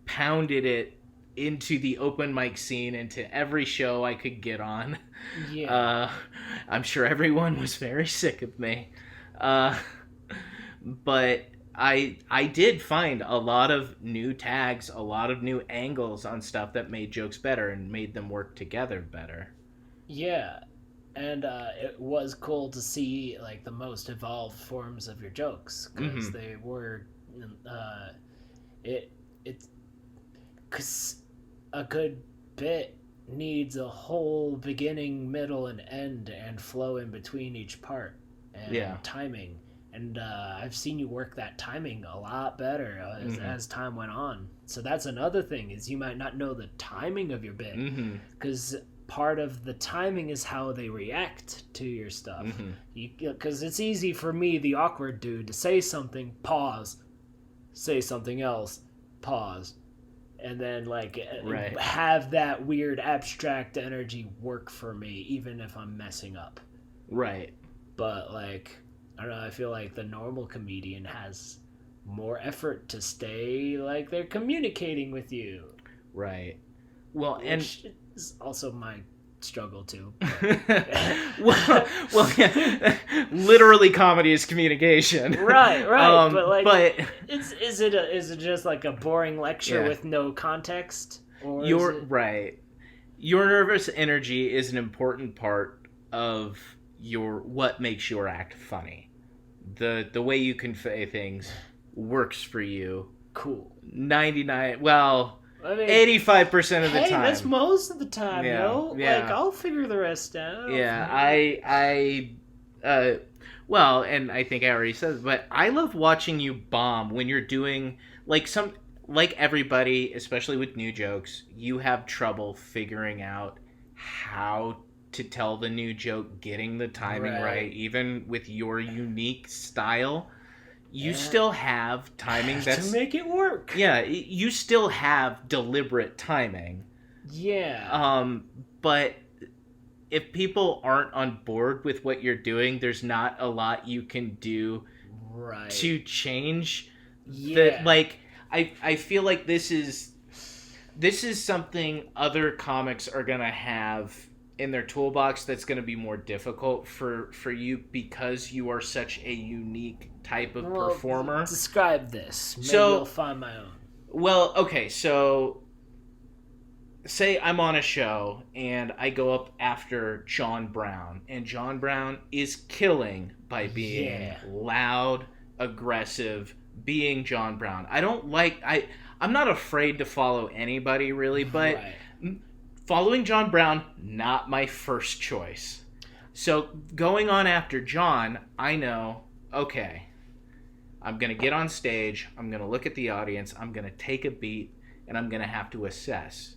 pounded it into the open mic scene, into every show I could get on. Yeah. I'm sure everyone was very sick of me. But I did find a lot of new tags, a lot of new angles on stuff that made jokes better and made them work together better. Yeah. And it was cool to see like the most evolved forms of your jokes because they were, because a good bit needs a whole beginning, middle, and end, and flow in between each part, and timing. And I've seen you work that timing a lot better as time went on. So that's another thing is you might not know the timing of your bit because. Part of the timing is how they react to your stuff. Because it's easy for me, the awkward dude, to say something, pause, say something else, pause, and then have that weird abstract energy work for me, even if I'm messing up. Right. But I don't know, I feel like the normal comedian has more effort to stay like they're communicating with you. Right. Well, Which is also my struggle too. well, yeah. Literally, comedy is communication. Right. But is it just like a boring lecture with no context? Or right. Your nervous energy is an important part of what makes your act funny. The way you convey things works for you. Cool. 99. Well. 85% of the time. That's most of the time, yo. Yeah. I'll figure the rest out. Yeah, well, and I think I already said it, but I love watching you bomb when you're doing, like everybody, especially with new jokes, you have trouble figuring out how to tell the new joke, getting the timing right, even with your unique style. You still have timing that's... to make it work. Yeah, you still have deliberate timing. Yeah. But if people aren't on board with what you're doing, there's not a lot you can do to change. Yeah. I feel like this is something other comics are going to have in their toolbox that's going to be more difficult for you because you are such a unique type of performer? Describe this. Maybe So, I'll find my own. well, okay, so say I'm on a show and I go up after John Brown, and John Brown is killing by being loud, aggressive, being John Brown. I'm not afraid to follow anybody really, but following John Brown, not my first choice. So going on after John, I know, okay, I'm going to get on stage, I'm going to look at the audience, I'm going to take a beat, and I'm going to have to assess.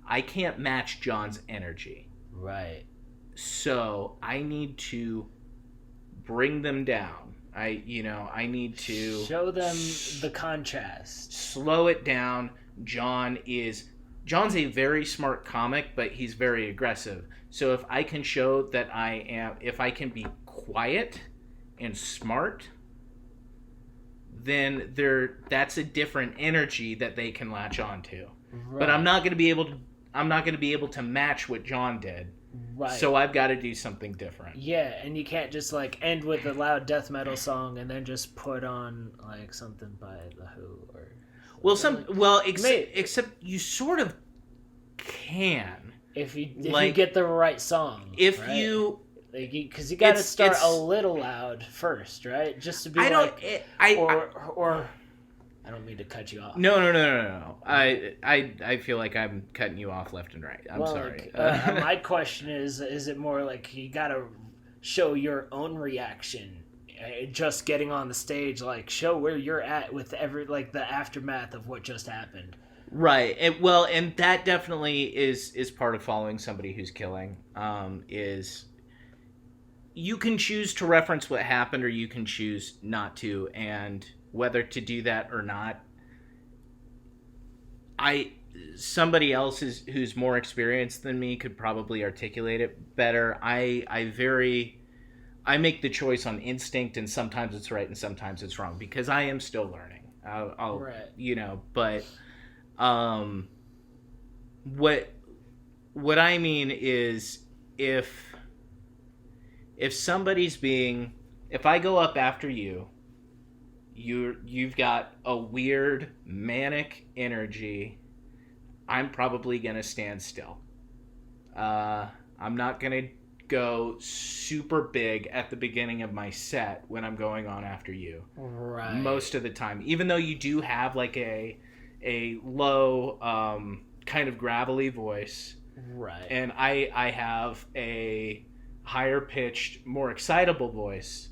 I can't match John's energy. Right. So I need to bring them down. I need to show them the contrast. Slow it down. John's a very smart comic, but he's very aggressive. So if I can show that if I can be quiet and smart, then that's a different energy that they can latch onto. Right. But I'm not going to be able to match what John did. Right. So I've got to do something different. Yeah, and you can't just end with a loud death metal song and then just put on something by The Who or except you sort of can if you get the right song. If right? you because you got to start a little loud first, right? Just to be I don't mean to cut you off. No. I feel like I'm cutting you off left and right. I'm sorry. My question is it more like you got to show your own reaction, just getting on the stage, show where you're at with the aftermath of what just happened. Right. And that definitely is part of following somebody who's killing. Is you can choose to reference what happened, or you can choose not to, and whether to do that or not, somebody else who's more experienced than me could probably articulate it better. I make the choice on instinct, and sometimes it's right and sometimes it's wrong because I am still learning. But what I mean is if I go up after you've got a weird manic energy, I'm probably gonna stand still. I'm not gonna go super big at the beginning of my set when I'm going on after you. Right. Most of the time, even though you do have a low kind of gravelly voice. Right. And I have a higher pitched, more excitable voice.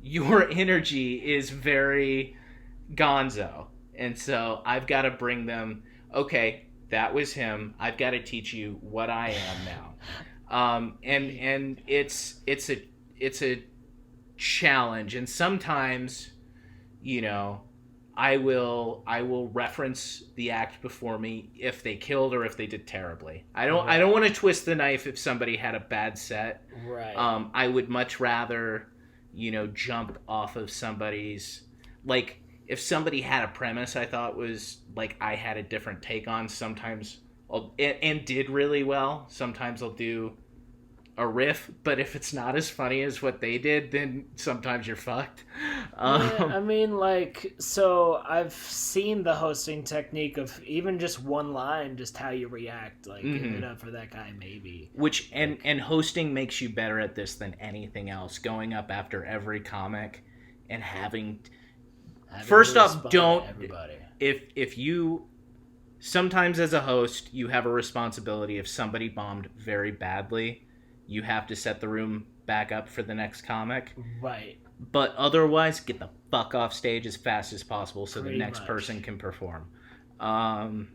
Your energy is very gonzo. And so I've got to bring them, okay, that was him. I've got to teach you what I am now. And it's a challenge. And sometimes, I will reference the act before me if they killed or if they did terribly. I don't want to twist the knife if somebody had a bad set. Right. I would much rather jump off of somebody's, if somebody had a premise I thought was I had a different take on, sometimes and did really well, sometimes I'll do a riff, but if it's not as funny as what they did, then sometimes you're fucked. So I've seen the hosting technique of even just one line, just how you react, give it up for that guy, maybe. Which, and hosting makes you better at this than anything else, going up after every comic and having first off, don't, if you, sometimes as a host, you have a responsibility. If somebody bombed very badly, you have to set the room back up for the next comic. Right. But otherwise, get the fuck off stage as fast as possible so the next person can perform. And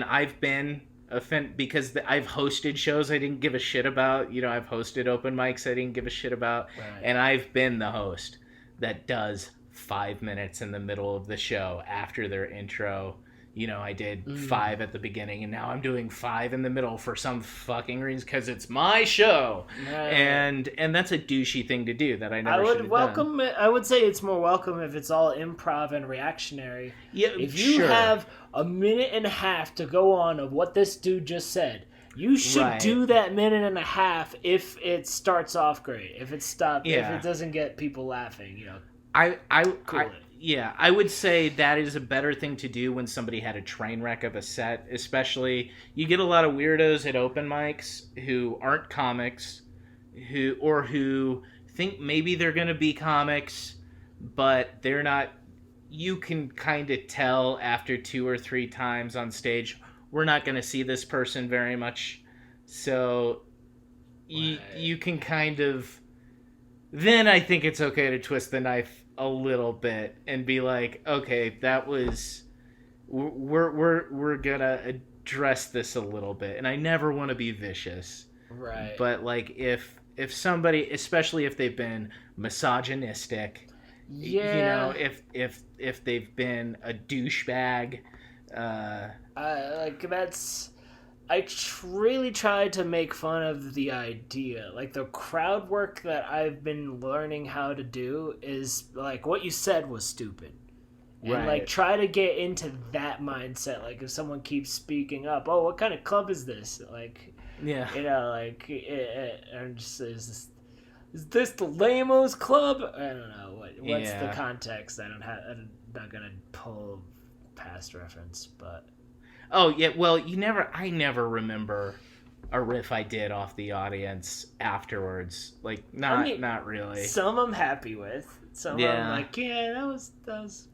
I've been offended because I've hosted shows I didn't give a shit about. I've hosted open mics I didn't give a shit about. Right. And I've been the host that does 5 minutes in the middle of the show after their intro, I did 5 at the beginning, and now I'm doing 5 in the middle for some fucking reason because it's my show, and that's a douchey thing to do that I never should have done. I would say it's more welcome if it's all improv and reactionary. Yeah, if you have a minute and a half to go on of what this dude just said, you should do that minute and a half if it starts off great. If it stops, if it doesn't get people laughing, I would say that is a better thing to do when somebody had a train wreck of a set, especially you get a lot of weirdos at open mics who aren't comics, who think maybe they're going to be comics, but they're not. You can kind of tell after 2 or 3 times on stage, we're not going to see this person very much. So you can kind of, then I think it's okay to twist the knife a little bit and be like, okay, that was, we're gonna address this a little bit, and I never want to be vicious, right? But like if somebody, especially if they've been misogynistic, if they've been a douchebag, I really tried to make fun of the idea. Like, the crowd work that I've been learning how to do is, like, what you said was stupid. And, like, try to get into that mindset. Like, if someone keeps speaking up, oh, what kind of club is this? Like, I'm just, is this the lame-o's club? I don't know. What's the context? I'm not going to pull past reference, but... Oh, yeah, well, I never remember a riff I did off the audience afterwards. Like, not really. Some I'm happy with. Some I'm like, that was...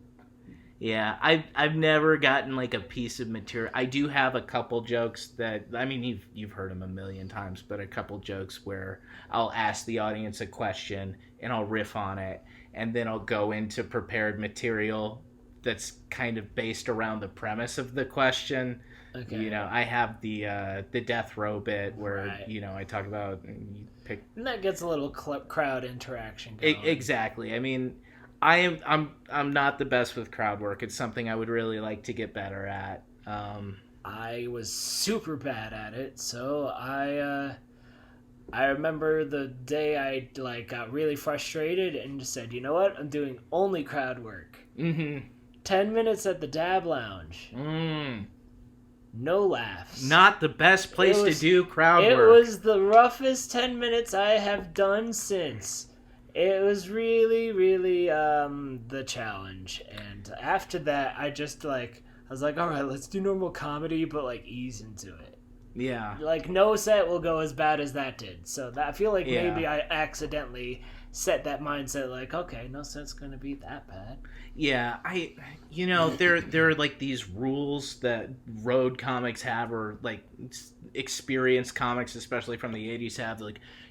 Yeah, I've never gotten, like, a piece of material. I do have a couple jokes that, I mean, you've heard them a million times, but a couple jokes where I'll ask the audience a question, and I'll riff on it, and then I'll go into prepared material that's kind of based around the premise of the question. Okay. I have the death row bit where I talk about you pick, and that gets a little crowd interaction going. Exactly. I mean, I'm not the best with crowd work. It's something I would really like to get better at. I was super bad at it, so I remember the day I got really frustrated and just said, you know what, I'm doing only crowd work. 10 minutes at the Dab Lounge. No laughs. Not the best place to do crowd work. It was the roughest 10 minutes I have done since. It was really, really the challenge. And after that, I just I was like, all right, let's do normal comedy, but ease into it. Yeah. No set will go as bad as that did. So I feel like maybe I accidentally set that mindset okay, no set's gonna be that bad. Yeah, there are these rules that road comics have, or experienced comics, especially from the 80s, have.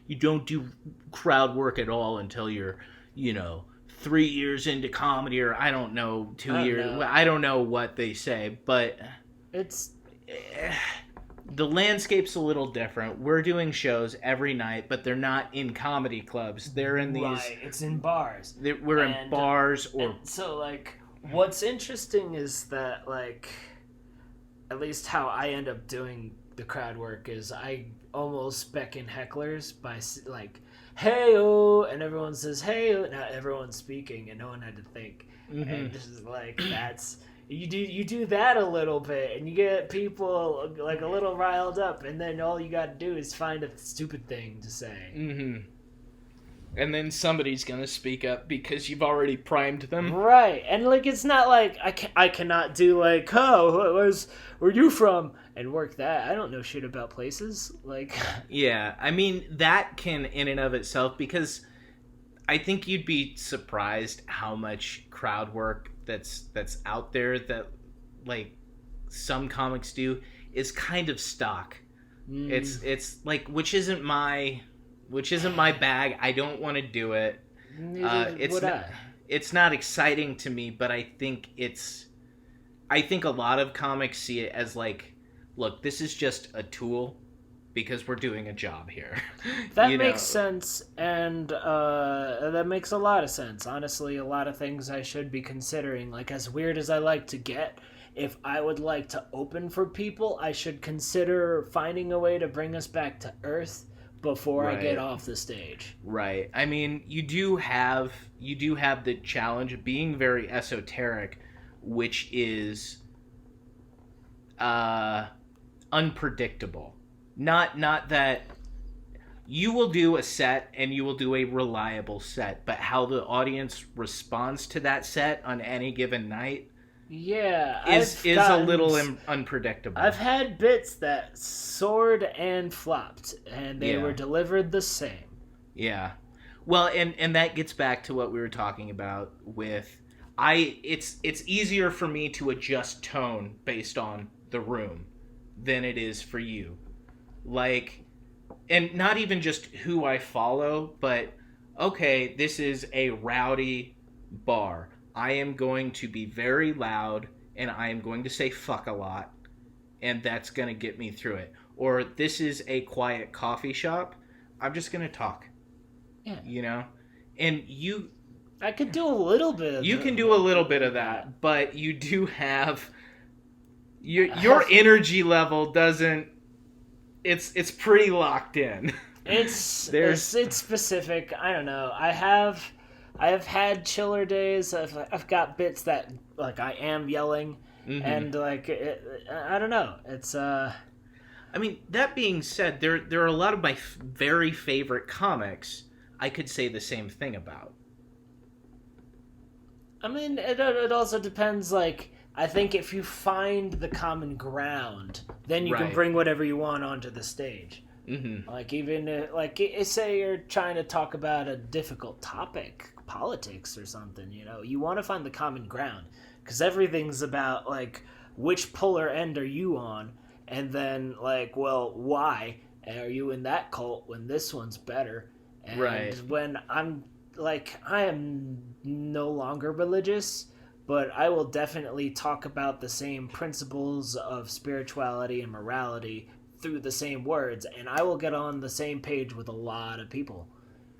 You don't do crowd work at all until you're 3 years into comedy, or I don't know, 2 years. I don't know what they say, but it's the landscape's a little different. We're doing shows every night, but they're not in comedy clubs. They're in these... Right, it's in bars. We're in bars or... So, what's interesting is that, at least how I end up doing the crowd work is I almost beckon hecklers by, hey-oh, and everyone says, hey-oh. Now everyone's speaking, and no one had to think. And this is, that's... You do that a little bit, and you get people a little riled up, and then all you got to do is find a stupid thing to say. And then somebody's gonna speak up because you've already primed them. Right, and it's not I cannot do where you from, and work that. I don't know shit about places. Yeah, I mean that can in and of itself, because I think you'd be surprised how much crowd work that's out there that some comics do is kind of stock. It's which isn't my bag. I don't want to do it. It's not exciting to me, but I think a lot of comics see it as look, this is just a tool because we're doing a job here. That makes sense, and that makes a lot of sense. Honestly, a lot of things I should be considering. As weird as I like to get, if I would like to open for people, I should consider finding a way to bring us back to Earth before I get Right. off the stage. Right. I mean, you do have the challenge of being very esoteric, which is uh unpredictable. Not that you will do a set and you will do a reliable set, but how the audience responds to that set on any given night Yeah, is a little unpredictable. I've had bits that soared and flopped, and they Yeah. were delivered the same. Yeah. Well, and that gets back to what we were talking about with it's easier for me to adjust tone based on the room than it is for you. Like, and not even just who I follow, but okay, this is a rowdy bar. I am going to be very loud and I am going to say fuck a lot, and that's going to get me through it. Or this is a quiet coffee shop. I'm just going to talk, Yeah. you know? And I could do a little bit of you can do a little bit of that, but you do have your energy level doesn't it's pretty locked in. It's specific. I don't know. I have had chiller days. I've got bits that like I am yelling, and like I don't know. It's I mean, that being said, there are a lot of my very favorite comics I could say the same thing about. I mean, it also depends. Like, I think if you find the common ground, then you can Right. bring whatever you want onto the stage. Mm-hmm. Like, even say you're trying to talk about a difficult topic, politics or something. You want to find the common ground because everything's about like which polar end are you on, and then like, well, why are you in that cult when this one's better? And Right. when I'm like, I am no longer religious, but I will definitely talk about the same principles of spirituality and morality through the same words, and I will get on the same page with a lot of people,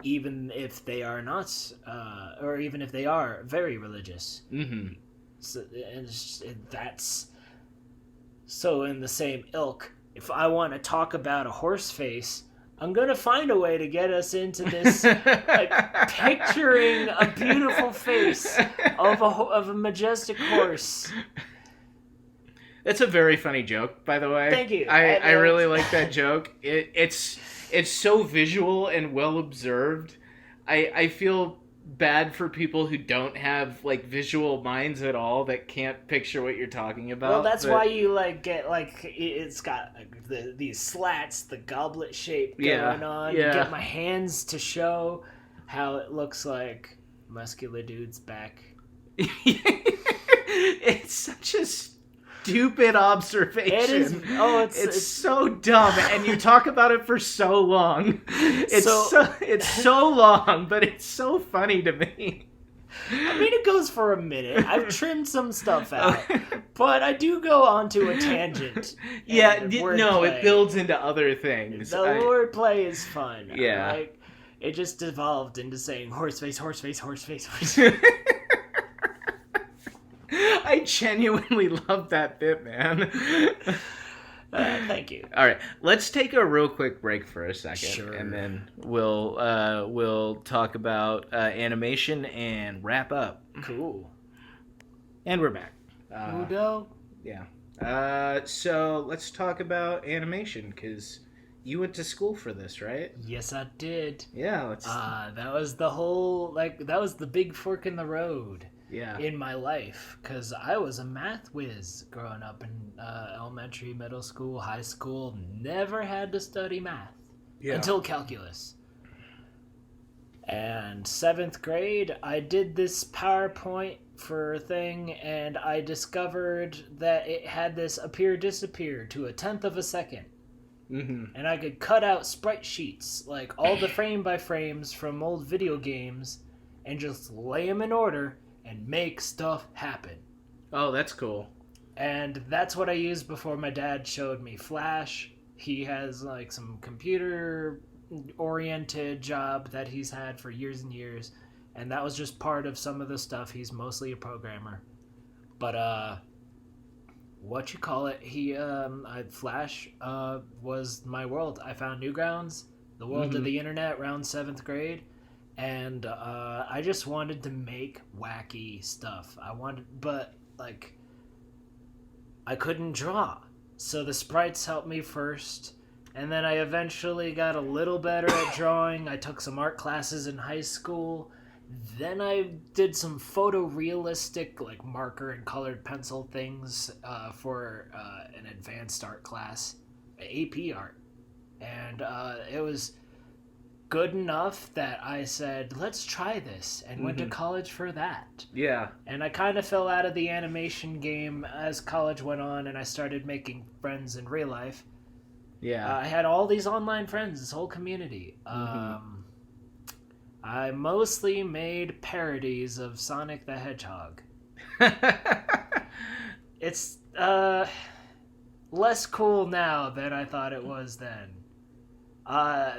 even if they are not, or even if they are very religious. Mm-hmm. So, that's so in the same ilk. If I want to talk about a horse face, I'm gonna find a way to get us into this, like picturing a beautiful face of a majestic horse. That's a very funny joke, by the way. Thank you. I really like that joke. It's so visual and well observed. I feel bad for people who don't have like visual minds at all that can't picture what you're talking about. Well, that's why you like get like it's got like, these slats, the goblet shape going on. Yeah. You get my hands to show how it looks like muscular dude's back. It's such a stupid observation. It is. Oh, it's so dumb, and you talk about it for so long. It's so long, but it's so funny to me. I mean, it goes for a minute. I've trimmed some stuff out, but I do go onto a tangent. Yeah, and no, wordplay. it builds into other things. The wordplay is fun. Yeah. Like, it just evolved into saying horse face, horse face, horse face, horse. I genuinely love that bit, man. Thank you. All right, let's take a real quick break for a second, Sure. and then we'll talk about animation and wrap up. Cool. And we're back. Udo? Yeah. So let's talk about animation, because you went to school for this, right? Yes, I did. Yeah. Let's. That was the whole, that was the big fork in the road Yeah. in my life, because I was a math whiz growing up in elementary, middle school, high school. Never had to study math until calculus. And 7th grade, I did this PowerPoint for a thing, and I discovered that it had this appear-disappear to 1/10 of a second. Mm-hmm. And I could cut out sprite sheets, like all the frame-by-frames from old video games, and just lay them in order and make stuff happen. Oh, that's cool. And that's what I used before my dad showed me Flash. He has like some computer-oriented job that he's had for years and years, and that was just part of some of the stuff. He's mostly a programmer. But Flash was my world. I found Newgrounds, the world of Mm-hmm. the internet, around 7th grade, and I just wanted to make wacky stuff. But like I couldn't draw, so the sprites helped me first, and then I eventually got a little better at drawing. I took some art classes in high school. Then I did some photorealistic, like marker and colored pencil things for an advanced art class, AP art, and it was good enough that I said, "Let's try this," and went to Mm-hmm. college for that. Yeah. And I kind of fell out of the animation game as college went on, and I started making friends in real life. Yeah. I had all these online friends, this whole community. Mm-hmm. I mostly made parodies of Sonic the Hedgehog. It's less cool now than I thought it was then.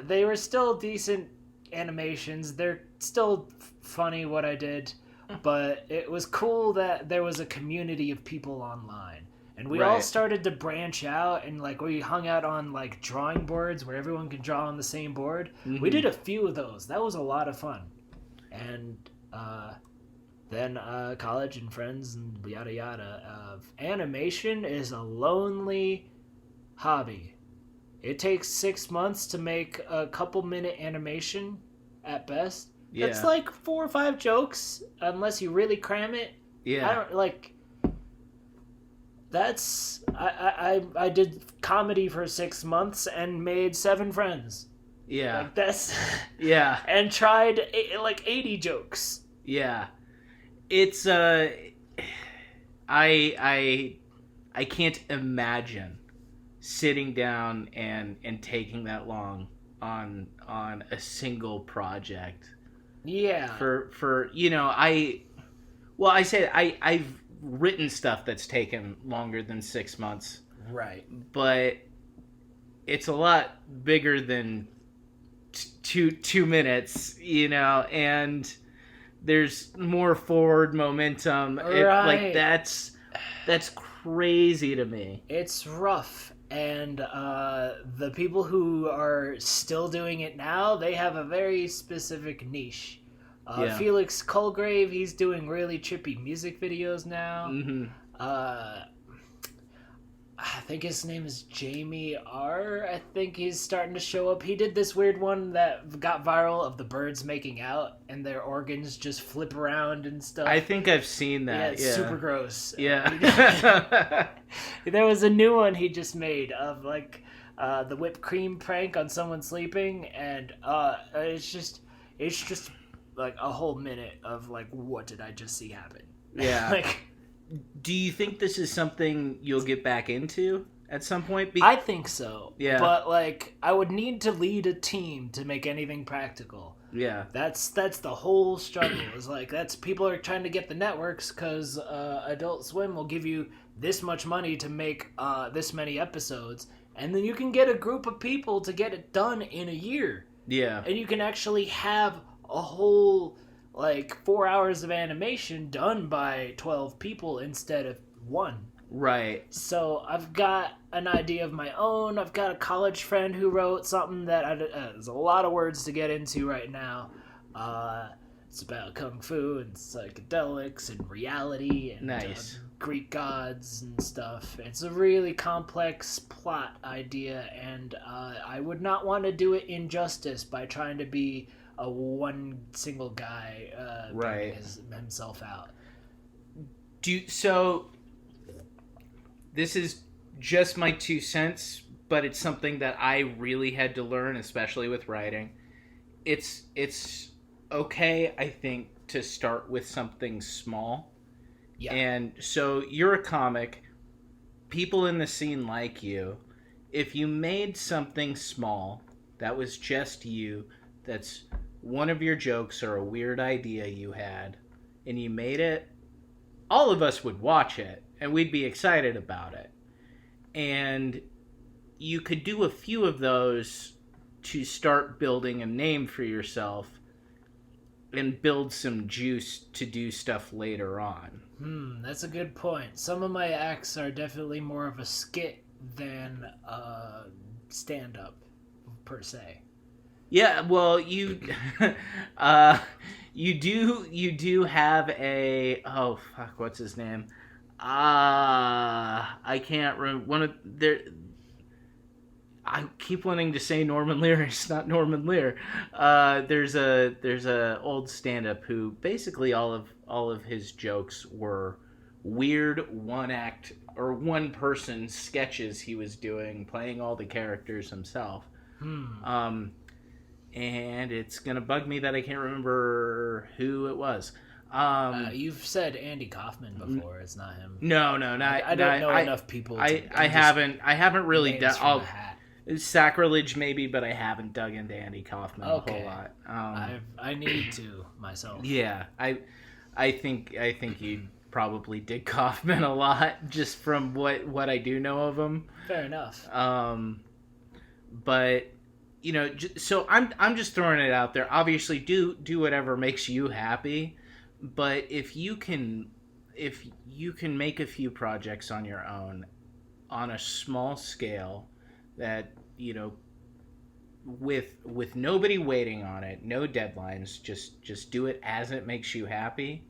They were still decent animations. They're still funny what I did, but it was cool that there was a community of people online. And we all Right. started to branch out, and like we hung out on like drawing boards where everyone could draw on the same board. We Mm-hmm. did a few of those. That was a lot of fun. And then college and friends and yada yada. Animation is a lonely hobby. It takes 6 months to make a couple-minute animation at best. That's Yeah. like 4 or 5 jokes, unless you really cram it. Yeah. I don't like. That's I did comedy for 6 months and made 7 friends. Yeah. Like that's Yeah. and tried like 80 jokes. Yeah. It's I can't imagine sitting down and taking that long on a single project. Yeah. For you know, I say I've written stuff that's taken longer than 6 months, Right. but it's a lot bigger than 2 minutes, you know, and there's more forward momentum. Right. That's crazy to me. It's rough, and the people who are still doing it now, they have a very specific niche. Yeah. Felix Colgrave, he's doing really trippy music videos now. Mm-hmm. I think his name is Jamie R. I think he's starting to show up. He did this weird one that got viral of the birds making out and their organs just flip around and stuff. I think I've seen Yeah, that. it's Yeah. super gross. Yeah. There was a new one he just made of like the whipped cream prank on someone sleeping, and it's just like a whole minute of like, what did I just see happen? Yeah. Like, Do you think this is something you'll get back into at some point? I think so. Yeah. But like, I would need to lead a team to make anything practical. Yeah. That's the whole struggle. Is like that's people are trying to get the networks because Adult Swim will give you this much money to make this many episodes, and then you can get a group of people to get it done in a year, Yeah. and you can actually have a whole like 4 hours of animation done by 12 people instead of one. Right. So I've got an idea of my own. I've got a college friend who wrote something that there's a lot of words to get into right now. It's about kung fu and psychedelics and reality and Nice. Greek gods and stuff. It's a really complex plot idea, and I would not want to do it injustice by trying to be a one single guy Right. himself out. So this is just my 2 cents, but it's something that I really had to learn, especially with writing. It's okay, I think, to start with something small. Yeah. And so you're a comic. People in the scene like you. If you made something small that was just you, that's one of your jokes or a weird idea you had, and you made it, all of us would watch it and we'd be excited about it. And you could do a few of those to start building a name for yourself. and build some juice to do stuff later on. That's a good point. Some of my acts are definitely more of a skit than stand up per se. Yeah, well, you you do have a, oh fuck, what's his name? I can't remember one of there. I keep wanting to say Norman Lear. It's not Norman Lear. There's a old stand up who basically all of his jokes were weird one act or one person sketches he was doing, playing all the characters himself. Um, and it's gonna bug me that I can't remember who it was. You've said Andy Kaufman before. It's not him. No, not. I don't know enough people. I haven't really names done. from a hat. It's sacrilege maybe, but I haven't dug into Andy Kaufman a whole lot. I need to myself. Yeah, I think you probably dig Kaufman a lot just from what I do know of him. Fair enough. But you know, so I'm just throwing it out there. Obviously, do whatever makes you happy, but if you can make a few projects on your own, on a small scale, that you know, with nobody waiting on it, no deadlines, just do it as it makes you happy.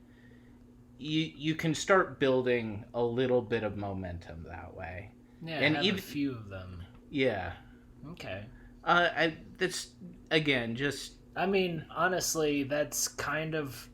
You can start building a little bit of momentum that way. Yeah, and even a few of them. Yeah. Okay. That's again just. I mean, honestly, that's kind of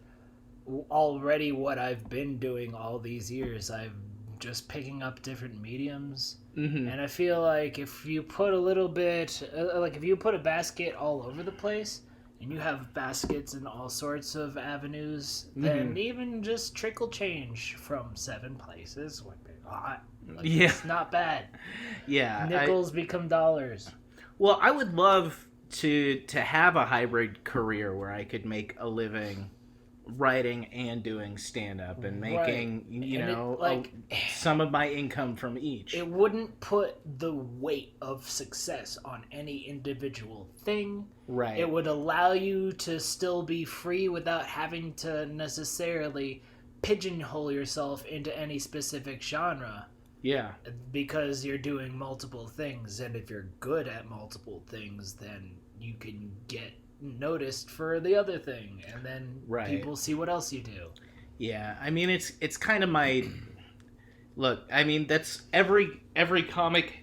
already what I've been doing all these years. I've just picking up different mediums, and I feel like if you put a little bit, like if you put a basket all over the place, and you have baskets in all sorts of avenues, then even just trickle change from 7 places would be hot. Like, yeah, it's not bad. Yeah, nickels become dollars. Well, I would love to have a hybrid career where I could make a living writing and doing stand-up and making some of my income from each. It wouldn't put the weight of success on any individual thing. Right. It would allow you to still be free without having to necessarily pigeonhole yourself into any specific genre. Yeah. Because you're doing multiple things, and if you're good at multiple things, then you can get noticed for the other thing, and then people see what else you do. Yeah, I mean it's kind of my look. I mean that's every comic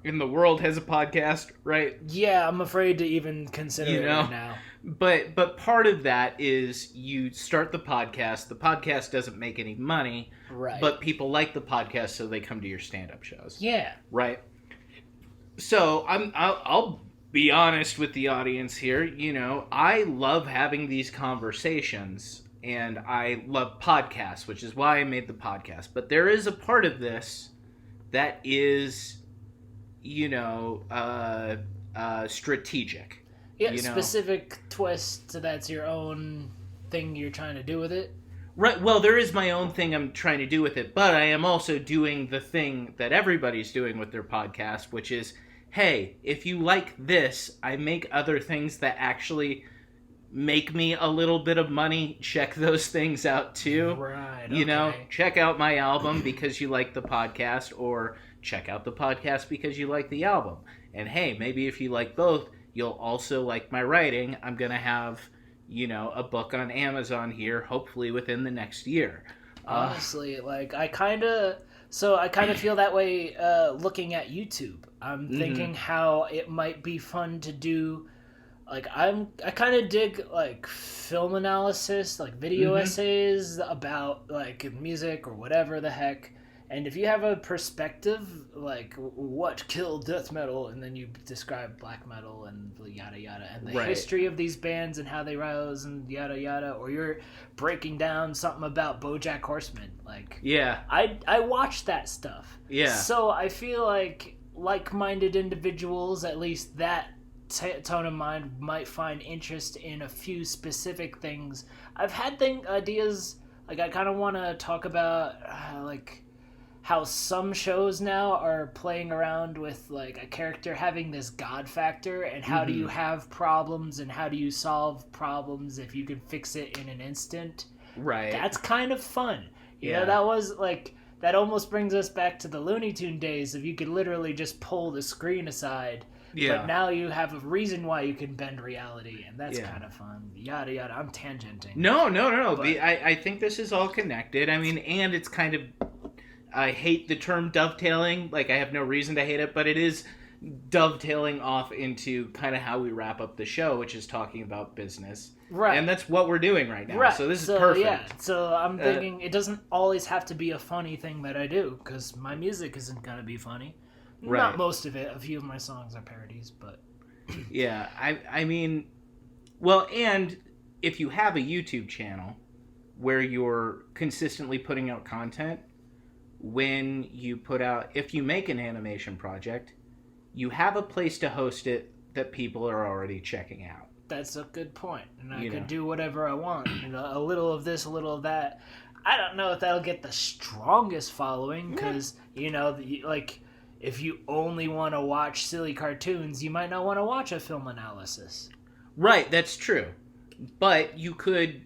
in the world has a podcast, right? Yeah, I'm afraid to even consider it right now. But part of that is you start the podcast. The podcast doesn't make any money, right? But people like the podcast, so they come to your stand-up shows. Yeah, right. So I'll be honest with the audience here. You know, I love having these conversations, and I love podcasts, which is why I made the podcast. But there is a part of this that is, you know, strategic. Yeah, specific twist that's your own thing you're trying to do with it. Right. Well, there is my own thing I'm trying to do with it, but I am also doing the thing that everybody's doing with their podcast, which is, hey, if you like this, I make other things that actually make me a little bit of money. Check those things out too. Right. You know, check out my album because you like the podcast, or check out the podcast because you like the album. And hey, maybe if you like both, you'll also like my writing. I'm going to have, you know, a book on Amazon here, hopefully within the next year. Honestly, like I kind of feel that way looking at YouTube. I'm thinking how it might be fun to do. Like I kind of dig like film analysis, like video essays about like music or whatever the heck. And if you have a perspective, like what killed death metal, and then you describe black metal and yada yada, and the history of these bands and how they rose and yada yada, or you're breaking down something about BoJack Horseman, like I watch that stuff. Yeah. So I feel like-minded individuals, at least that tone of mind, might find interest in a few specific things. I've had ideas, like I kind of want to talk about like how some shows now are playing around with like a character having this god factor, and how do you have problems and how do you solve problems if you can fix it in an instant. Right. That's kind of fun. You know, that was like, that almost brings us back to the Looney Tune days of you could literally just pull the screen aside. Yeah. But now you have a reason why you can bend reality, and that's kind of fun. Yada yada. I'm tangenting. No. But I think this is all connected. I mean, and it's kind of, I hate the term dovetailing. Like, I have no reason to hate it, but it is dovetailing off into kind of how we wrap up the show, which is talking about business. Right. And that's what we're doing right now. Right. So this is perfect. Yeah. So I'm thinking it doesn't always have to be a funny thing that I do, because my music isn't going to be funny. Right. Not most of it. A few of my songs are parodies, but... Yeah. I mean... Well, and if you have a YouTube channel where you're consistently putting out content, when you put out... If you make an animation project, you have a place to host it that people are already checking out. That's a good point. And I could do whatever I want. You know, a little of this, a little of that. I don't know if that'll get the strongest following, because, you know, like, if you only want to watch silly cartoons, you might not want to watch a film analysis. Right, that's true. But you could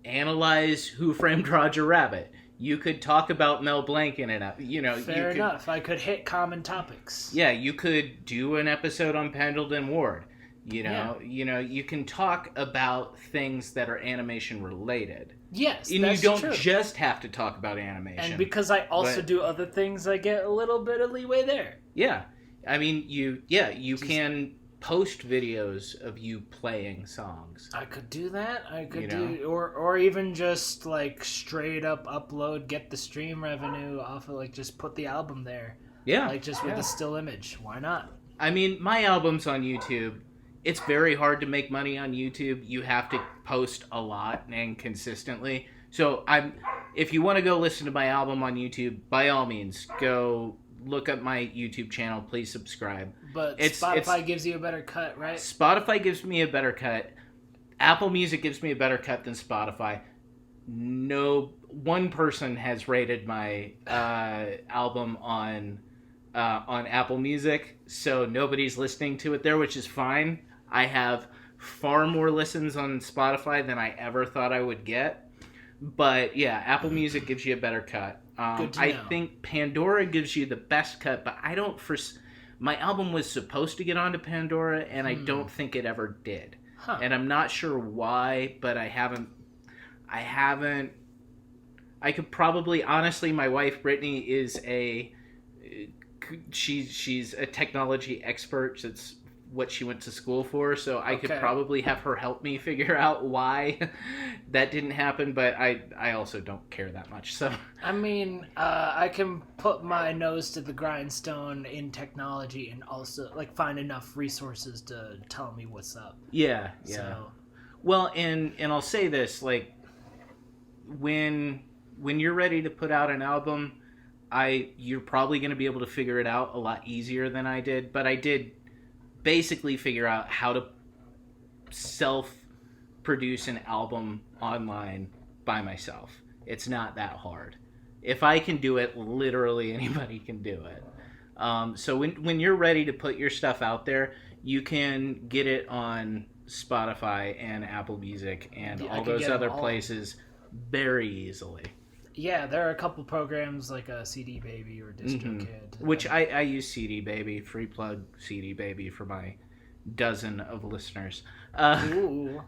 analyze Who Framed Roger Rabbit. You could talk about Mel Blanc in it. You know, Fair enough. I could hit common topics. Yeah, you could do an episode on Pendleton Ward. You know, you can talk about things that are animation related. Yes, and that's you don't true. Just have to talk about animation. And because I also do other things, I get a little bit of leeway there. Yeah, I mean, you can post videos of you playing songs. I could do that. I could do, or even just like straight up upload, get the stream revenue off of, like, just put the album there. Yeah, like just with a still image. Why not? I mean, my album's on YouTube. It's very hard to make money on YouTube. You have to post a lot and consistently. So if you want to go listen to my album on YouTube, by all means, go look up my YouTube channel. Please subscribe. But Spotify gives you a better cut, right? Spotify gives me a better cut. Apple Music gives me a better cut than Spotify. No one person has rated my album on Apple Music, so nobody's listening to it there, which is fine. I have far more listens on Spotify than I ever thought I would get. But yeah, Apple Music gives you a better cut. I think Pandora gives you the best cut, but I don't... My album was supposed to get onto Pandora, and I don't think it ever did. Huh. And I'm not sure why, but I haven't... I could probably... Honestly, my wife, Brittany, is she's a technology expert. That's what she went to school for, so I could probably have her help me figure out why that didn't happen, but I also don't care that much. So I mean, I can put my nose to the grindstone in technology and also like find enough resources to tell me what's up. Yeah. So. Well, and I'll say this, like, when you're ready to put out an album, you're probably going to be able to figure it out a lot easier than I did, but I did basically figure out how to self-produce an album online by myself. It's not that hard. If I can do it, literally anybody can do it. So when you're ready to put your stuff out there, you can get it on Spotify and Apple Music and all those other places very easily. Yeah, there are a couple programs like CD Baby or DistroKid. Which I use CD Baby, free plug CD Baby for my dozen of listeners. They're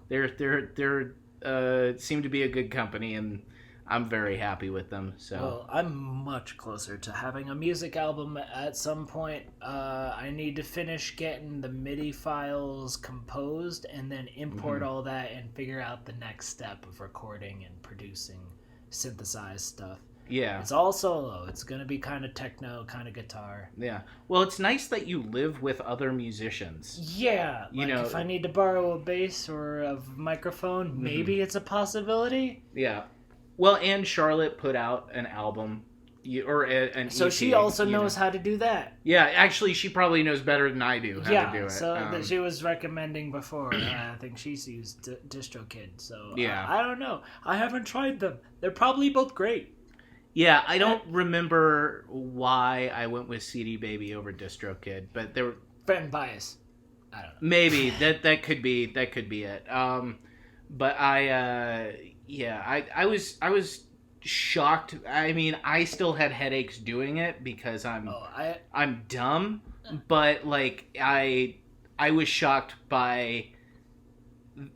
seem to be a good company, and I'm very happy with them. So well, I'm much closer to having a music album at some point. I need to finish getting the MIDI files composed and then import all that and figure out the next step of recording and producing synthesized stuff. Yeah. It's all solo. It's going to be kind of techno, kind of guitar. Yeah. Well, it's nice that you live with other musicians. Yeah. You know, if I need to borrow a bass or a microphone, maybe it's a possibility. Yeah. Well, and Charlotte put out an album or an so EP, she also knows how to do that. Yeah, actually, she probably knows better than I do how to do it. So she was recommending before. I think she's used DistroKid. So yeah, I don't know. I haven't tried them. They're probably both great. Yeah, I don't remember why I went with CD Baby over DistroKid, but there Friend bias. I don't know. maybe that could be it. But I was shocked. I mean, I still had headaches doing it because Oh, I I'm dumb, but like I was shocked by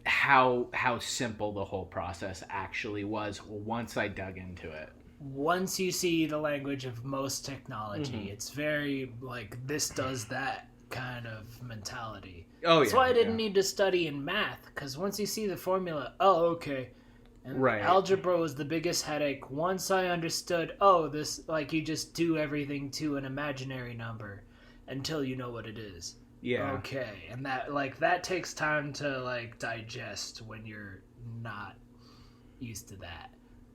how simple the whole process actually was once I dug into it. once you see the language of most technology, it's very like this does that kind of mentality. Oh That's yeah, why I didn't yeah. need to study in math, because once you see the formula, oh okay. And Right. algebra was the biggest headache. Once I understood, oh, this like you just do everything to an imaginary number until you know what it is. Yeah. Okay, and that takes time to like digest when you're not used to that.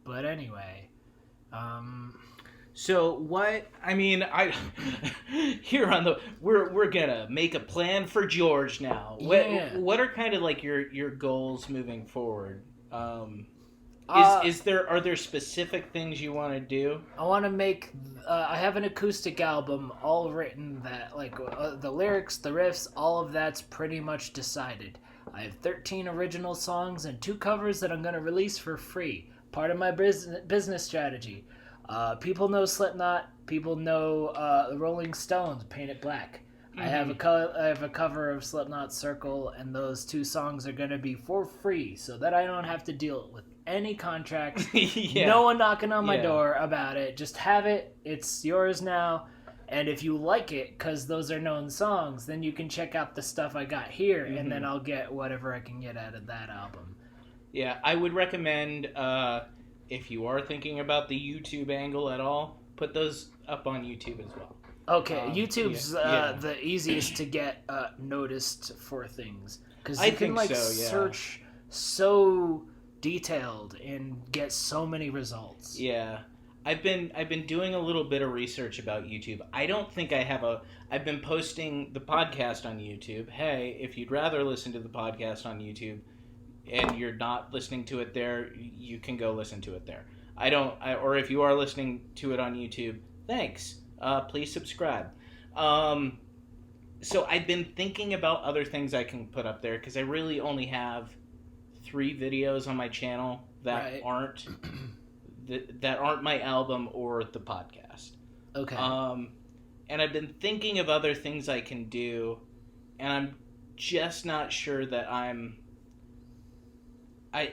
But anyway, So what? I mean, I here on the we're gonna make a plan for George now. Yeah. What are kind of like your goals moving forward? Uh, Is there are there specific things you want to do? I want to make. I have an acoustic album all written that like the lyrics, the riffs, all of that's pretty much decided. I have 13 original songs and 2 covers that I'm gonna release for free. Part of my business strategy. People know Slipknot. People know the Rolling Stones. Paint It Black. I have I have a cover of Slipknot Circle, and those 2 songs are gonna be for free, so that I don't have to deal with any contracts. Yeah. No one knocking on my Yeah. door about it. Just have it. It's yours now. And if you like it, because those are known songs, then you can check out the stuff I got here, and then I'll get whatever I can get out of that album. Yeah, I would recommend if you are thinking about the YouTube angle at all, put those up on YouTube as well. Okay, YouTube's yeah. the easiest to get noticed for things, because I you can think like so, yeah. search so detailed and get so many results. Yeah. I've been doing a little bit of research about YouTube. I don't think I have I've been posting the podcast on YouTube. Hey, if you'd rather listen to the podcast on YouTube and you're not listening to it there, you can go listen to it there. Or if you are listening to it on YouTube, thanks. Please subscribe. So I've been thinking about other things I can put up there because I really only have 3 videos on my channel that Right. aren't that aren't my album or the podcast. Okay. And I've been thinking of other things I can do, and I'm just not sure that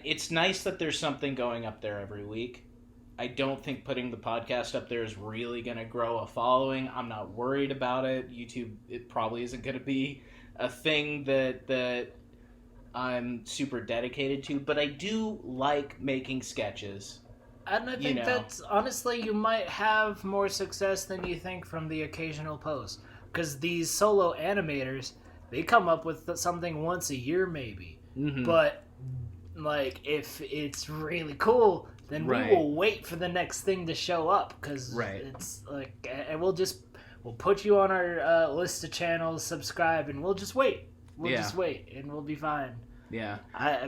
it's nice that there's something going up there every week. I don't think putting the podcast up there is really going to grow a following. I'm not worried about it. YouTube, it probably isn't going to be a thing that I'm super dedicated to, but I do like making sketches. And I think that's honestly, you might have more success than you think from the occasional post. Because these solo animators, they come up with something once a year, maybe. Mm-hmm. But, like, if it's really cool, then Right. we will wait for the next thing to show up. Because Right. it's like, and we'll put you on our list of channels, subscribe, and we'll just wait. We'll Yeah. just wait, and we'll be fine. Yeah.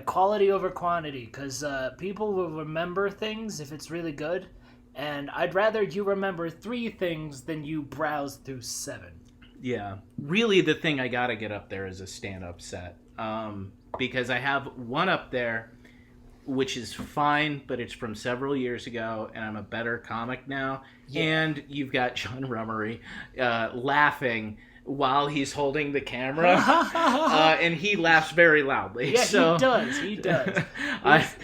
Quality over quantity, because people will remember things if it's really good, and I'd rather you remember 3 things than you browse through 7. Yeah. Really, the thing I got to get up there is a stand-up set. Because I have one up there, which is fine, but it's from several years ago, and I'm a better comic now. Yeah. And you've got John Rummery laughing while he's holding the camera, and he laughs very loudly. Yeah, so, he does.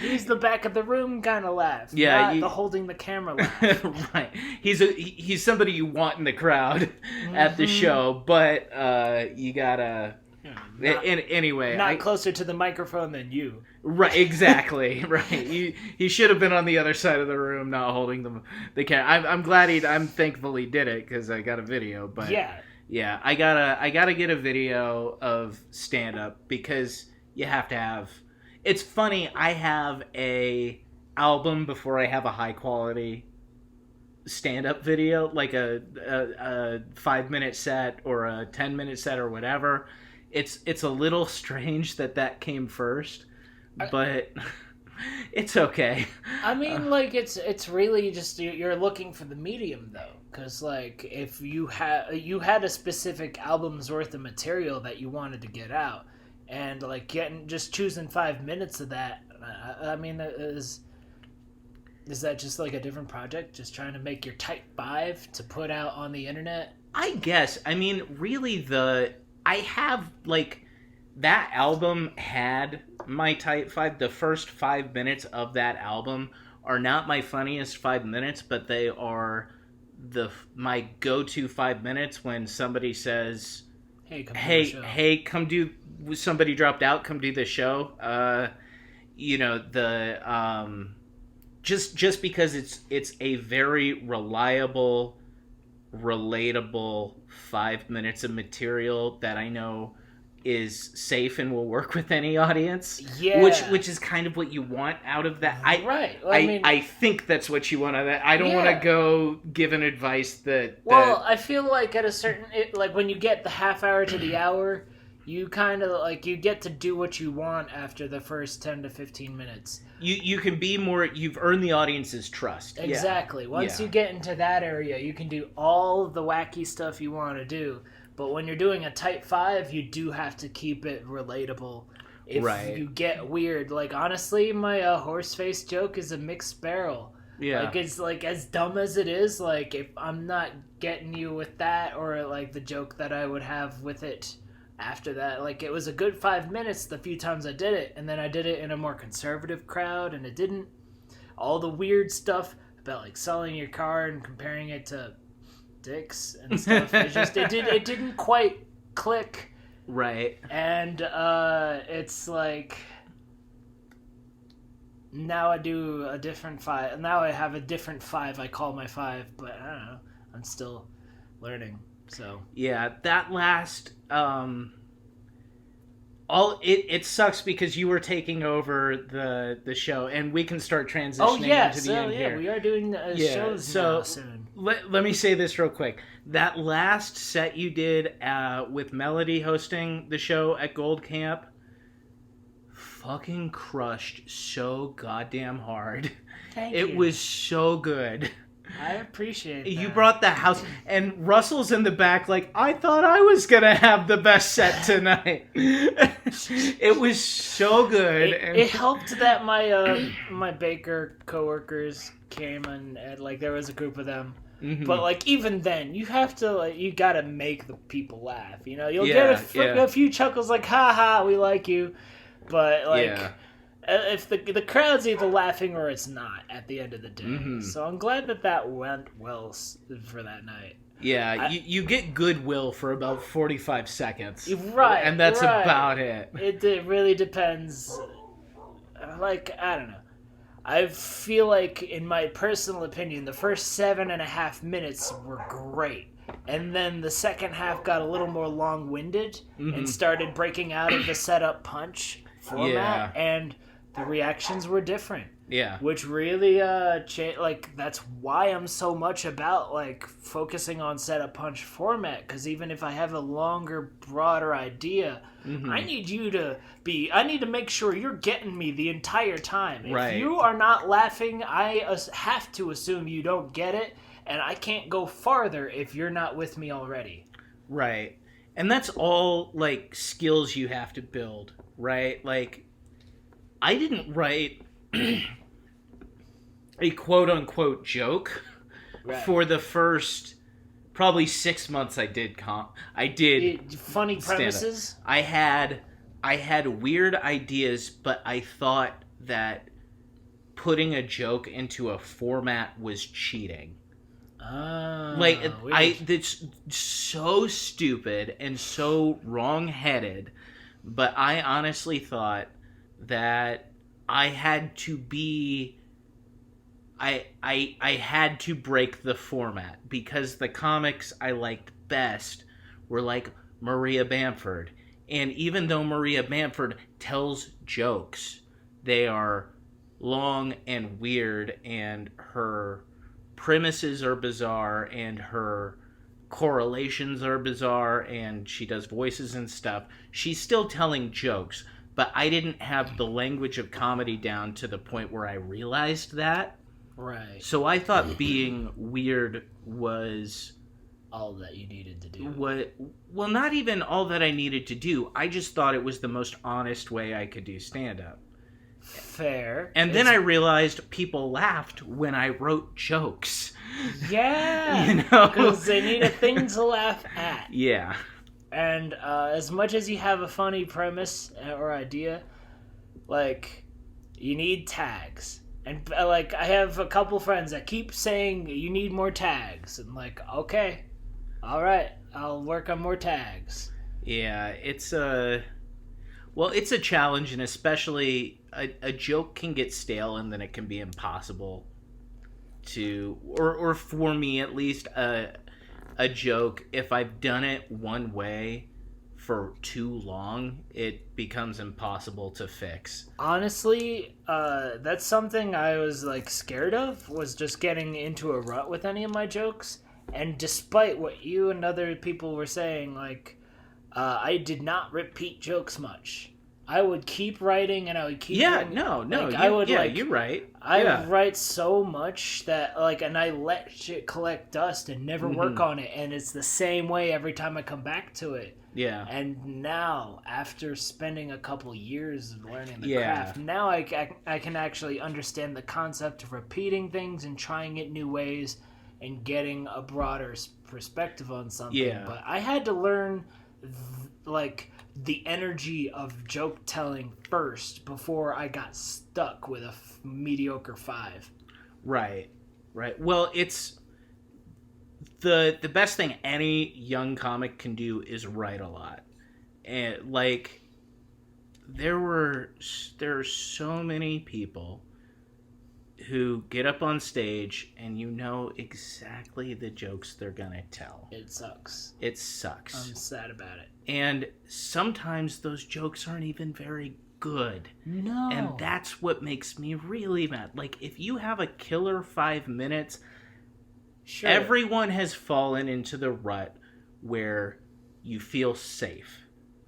He's the back of the room kind of laugh, Yeah, not the holding the camera laugh. Right. He's somebody you want in the crowd at the show, but you gotta. Anyway, Not closer to the microphone than you. Right, exactly. Right. He should have been on the other side of the room, not holding the camera. I'm glad I'm thankful he did it because I got a video. But yeah, I gotta get a video of stand up because you have to have. It's funny. I have a album before I have a high quality stand up video, like a 5-minute set or a 10-minute set or whatever. It's a little strange that came first, but It's okay. I mean, like it's really just you're looking for the medium though, because like if you had a specific album's worth of material that you wanted to get out, and like getting just choosing 5 minutes of that, I mean, is that just like a different project, just trying to make your type five to put out on the internet? I guess. I mean, really, I have like that album had my type five. The first 5 minutes of that album are not my funniest 5 minutes, but they are my go-to 5 minutes when somebody says, Hey, come to the "Hey, show. hey, come do." Somebody dropped out. Come do the show. Just because it's a very reliable, relatable 5 minutes of material that I know is safe and will work with any audience. Yeah. Which is kind of what you want out of that. Right. Well, I think that's what you want out of that. I don't want to go giving advice that. Well, I feel like at a certain like when you get the half hour to the hour, you kind of like you get to do what you want after the first 10 to 15 minutes. You can be more. You've earned the audience's trust. Exactly. Yeah. Once you get into that area, you can do all of the wacky stuff you want to do. But when you're doing a type 5, you do have to keep it relatable. If you get weird, like honestly, my horse face joke is a mixed barrel. Yeah. Like it's like as dumb as it is, like if I'm not getting you with that, or like the joke that I would have with it after that, like it was a good 5 minutes the few times I did it, and then I did it in a more conservative crowd, and it didn't. All the weird stuff about like selling your car and comparing it to dicks and stuff, it didn't quite click. Right. And it's like now I do a different 5. Now I have a different 5 I call my 5, but I don't know. I'm still learning. So yeah, that last it sucks because you were taking over the show, and we can start transitioning into the end here. We are doing shows now soon. Let me say this real quick. That last set you did with Melody hosting the show at Gold Camp fucking crushed so goddamn hard. Thank you. It was so good. I appreciate that. You brought the house, and Russell's in the back like, I thought I was going to have the best set tonight. It was so good. It helped that my baker coworkers came, and like there was a group of them. Mm-hmm. But like even then, you have to you gotta make the people laugh. You know, you'll get a few chuckles like, ha ha, we like you. But like if the crowd's either laughing or it's not at the end of the day. Mm-hmm. So I'm glad that went well for that night. Yeah, you get goodwill for about 45 seconds. Right. And that's about it. It really depends. Like, I don't know. I feel like, in my personal opinion, the first 7.5 minutes were great. And then the second half got a little more long-winded and started breaking out of the setup punch format. Yeah. And the reactions were different. Yeah. Which really changed. Like, that's why I'm so much about, like, focusing on setup punch format. Because even if I have a longer, broader idea, I need to make sure you're getting me the entire time. If you are not laughing, I have to assume you don't get it. And I can't go farther if you're not with me already. Right. And that's all, like, skills you have to build, right? Like, I didn't write a quote-unquote joke for the first probably 6 months I did funny premises. I had weird ideas, but I thought that putting a joke into a format was cheating. It's so stupid and so wrong-headed, but I honestly thought that I had to break the format, because the comics I liked best were like Maria Bamford. And even though Maria Bamford tells jokes, they are long and weird, and her premises are bizarre, and her correlations are bizarre, and she does voices and stuff. She's still telling jokes, but I didn't have the language of comedy down to the point where I realized that. Right. So I thought being weird was all that you needed to do. Well, not even all that I needed to do. I just thought it was the most honest way I could do stand-up. Fair. And then I realized people laughed when I wrote jokes. Yeah. You know? Because they need a thing to laugh at. Yeah. And as much as you have a funny premise or idea, like, you need tags. And, like, I have a couple friends that keep saying you need more tags. And, like, okay, all right, I'll work on more tags. Yeah, it's a challenge, and especially a joke can get stale, and then it can be impossible to, or for me at least, a joke, if I've done it one way for too long, it becomes impossible to fix. Honestly, that's something I was like scared of, was just getting into a rut with any of my jokes. And despite what you and other people were saying, like, I did not repeat jokes much. I would keep writing, and I would keep writing. No, like, you're right. I would write so much that, like, and I let shit collect dust and never work on it, and it's the same way every time I come back to it. Yeah. And now, after spending a couple years of learning the craft, now I can actually understand the concept of repeating things and trying it new ways and getting a broader perspective on something. Yeah. But I had to learn, like, the energy of joke telling first before I got stuck with a mediocre 5. Right. Well, it's the best thing any young comic can do is write a lot. And like there are so many people who get up on stage and you know exactly the jokes they're gonna tell. It sucks. I'm sad about it. And sometimes those jokes aren't even very good. No. And that's what makes me really mad. Like, if you have a killer 5 minutes, sure, everyone has fallen into the rut where you feel safe.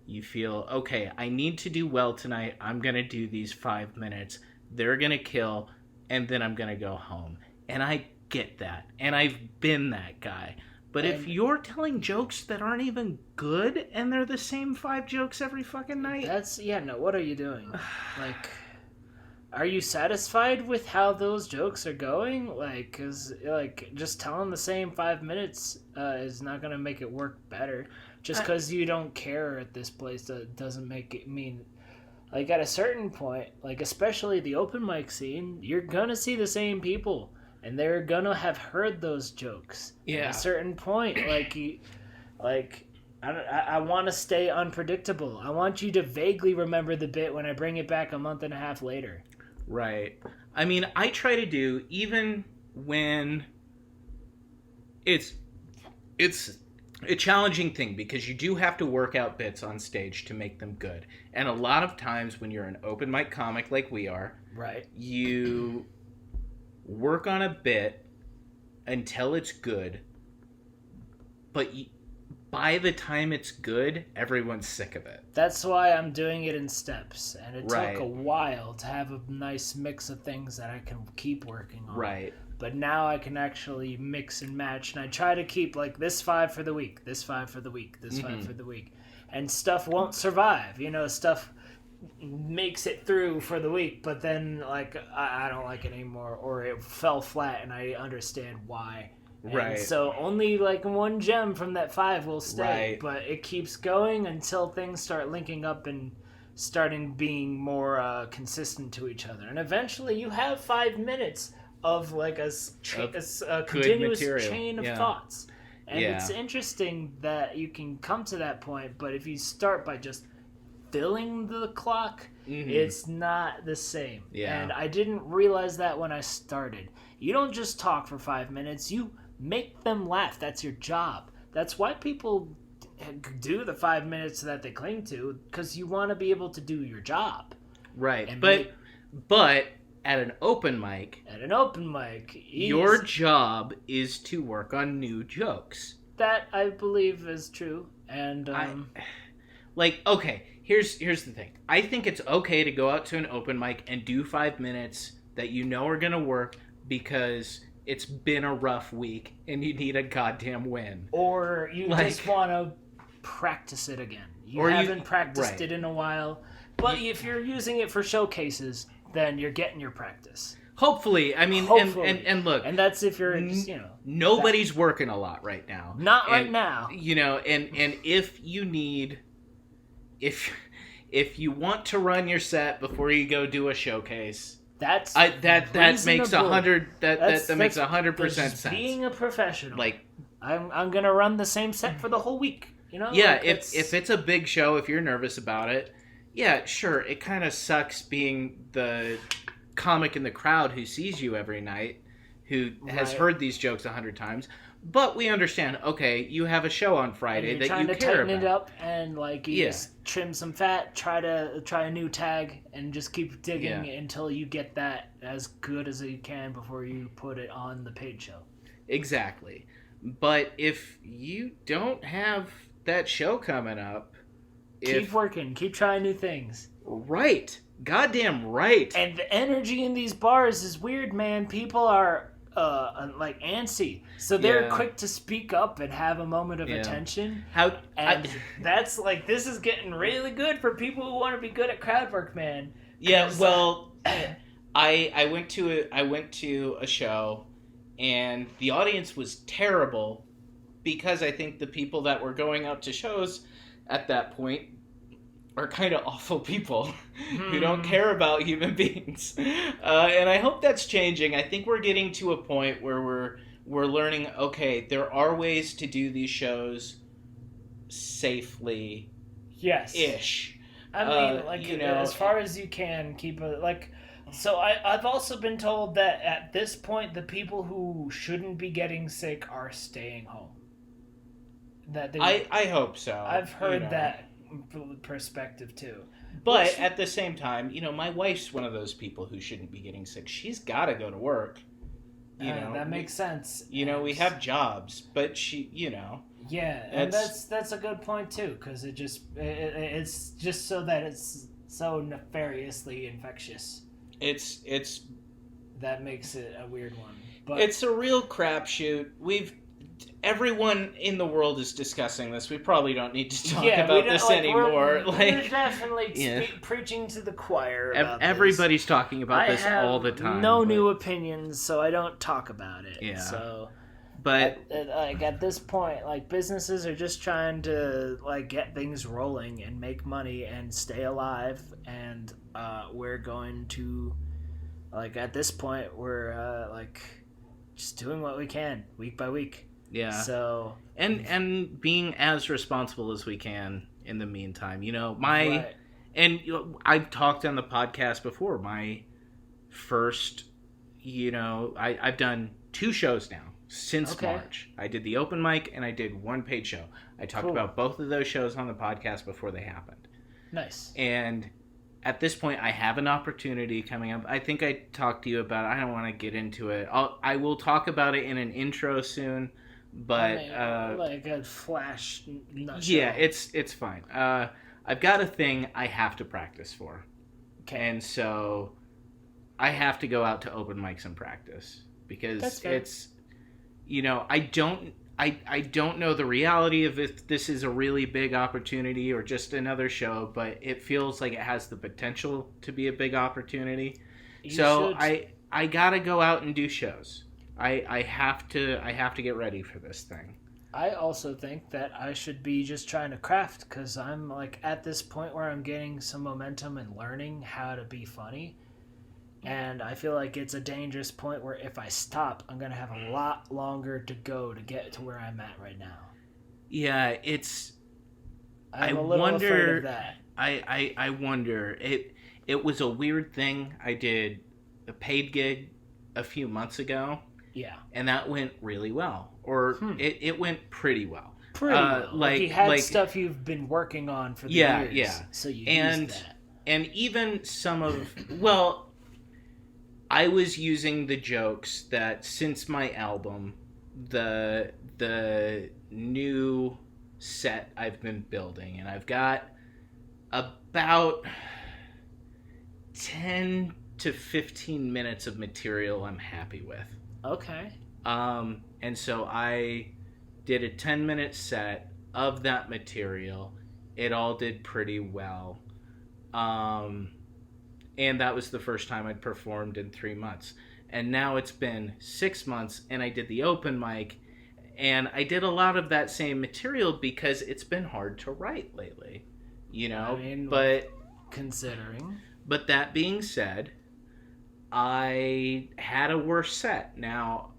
You feel, okay, I need to do well tonight. I'm gonna do these 5 minutes. They're gonna kill, and then I'm going to go home. And I get that. And I've been that guy. But if you're telling jokes that aren't even good, and they're the same 5 jokes every fucking night... what are you doing? Like, are you satisfied with how those jokes are going? Like, cause, like, just telling the same 5 minutes is not going to make it work better. Just because you don't care at this place doesn't make it mean... Like, at a certain point, like, especially the open mic scene, you're gonna see the same people, and they're gonna have heard those jokes. Yeah. At a certain point, I want to stay unpredictable. I want you to vaguely remember the bit when I bring it back a month and a half later. Right. I mean, I try to do, even when it's a challenging thing, because you do have to work out bits on stage to make them good. And a lot of times when you're an open mic comic like we are, right, you work on a bit until it's good, but by the time it's good, everyone's sick of it. That's why I'm doing it in steps, and it took a while to have a nice mix of things that I can keep working on. Right. But now I can actually mix and match, and I try to keep, like, this 5 for the week, this 5 for the week, this 5 for the week. And stuff won't survive. You know, stuff makes it through for the week, but then, like, I don't like it anymore, or it fell flat, and I understand why. Right. And so only, like, one gem from that 5 will stay, right, but it keeps going until things start linking up and starting being more consistent to each other. And eventually you have 5 minutes of, like, a continuous chain of thoughts. And it's interesting that you can come to that point, but if you start by just filling the clock, it's not the same. Yeah. And I didn't realize that when I started. You don't just talk for 5 minutes, you make them laugh. That's your job. That's why people do the 5 minutes that they cling to, because you want to be able to do your job. Right. But at an open mic, your job is to work on new jokes. That I believe is true. And okay, here's the thing. I think it's okay to go out to an open mic and do 5 minutes that you know are gonna work because it's been a rough week and you need a goddamn win. Or you just want to practice it again. You haven't practiced it in a while. But if you're using it for showcases, then you're getting your practice. Hopefully. I mean, and look. And that's if you're, nobody's working a lot right now. Not right now. And if you need... If you want to run your set before you go do a showcase... That makes 100% sense. Being a professional, like I'm gonna run the same set for the whole week. Yeah, if it's a big show, if you're nervous about it, yeah, sure. It kind of sucks being the comic in the crowd who sees you every night, who has heard these jokes 100 times. But we understand. Okay, you have a show on Friday that you care about. Trying to tighten it up and just trim some fat. Try a new tag and just keep digging until you get that as good as you can before you put it on the paid show. Exactly. But if you don't have that show coming up, keep working. Keep trying new things. Right. Goddamn right. And the energy in these bars is weird, man. People are antsy, so they're quick to speak up and have a moment of attention. That's this is getting really good for people who want to be good at crowd work, man. Yeah, well, I went to a show, and the audience was terrible because I think the people that were going out to shows at that point are kind of awful people who don't care about human beings. And I hope that's changing. I think we're getting to a point where we're learning, okay, there are ways to do these shows safely. Yes. Ish. I mean, as far as you can, keep it, so I've also been told that at this point, the people who shouldn't be getting sick are staying home. I hope so. I've heard that perspective too, but at the same time, my wife's one of those people who shouldn't be getting sick. She's got to go to work. That makes sense. We have jobs, but she, yeah, and that's a good point too, because it's just so that it's so nefariously infectious. It's that makes it a weird one, but it's a real crapshoot. Everyone in the world is discussing this. We probably don't need to talk about this anymore. We're definitely preaching to the choir about everybody's this. talking about this all the time. No new opinions, so I don't talk about it. Yeah. So, but at this point, businesses are just trying to get things rolling and make money and stay alive, and we're going to at this point we're just doing what we can week by week. Yeah. So and being as responsible as we can in the meantime. I've talked on the podcast before. My first, I've done 2 shows now since March. I did the open mic and I did 1 paid show. I talked about both of those shows on the podcast before they happened. Nice. And at this point, I have an opportunity coming up. I think I talked to you about it. I don't want to get into it. I will talk about it in an intro soon. But a flash nutshell. Yeah, it's fine. I've got a thing I have to practice for. Okay. And so I have to go out to open mics and practice because it's I don't know the reality of if this is a really big opportunity or just another show, but it feels like it has the potential to be a big opportunity. I got to go out and do shows. I have to get ready for this thing. I also think that I should be just trying to craft, because I'm at this point where I'm getting some momentum and learning how to be funny, and I feel like it's a dangerous point where if I stop, I'm gonna have a lot longer to go to get to where I'm at right now. Yeah, I'm a little afraid of that. I wonder. It was a weird thing. I did a paid gig a few months ago. Yeah. And that went really well. Or it went pretty well. Pretty well. You had stuff you've been working on for the years. Yeah. So you used that. And even some of... I was using the jokes that since my album, the new set I've been building. And I've got about 10 to 15 minutes of material I'm happy with. Okay. And so I did a 10-minute set of that material. It all did pretty well. And that was the first time I'd performed in 3 months. And now it's been 6 months, and I did the open mic, and I did a lot of that same material because it's been hard to write lately, you know. I mean, but that being said, I had a worse set. Now,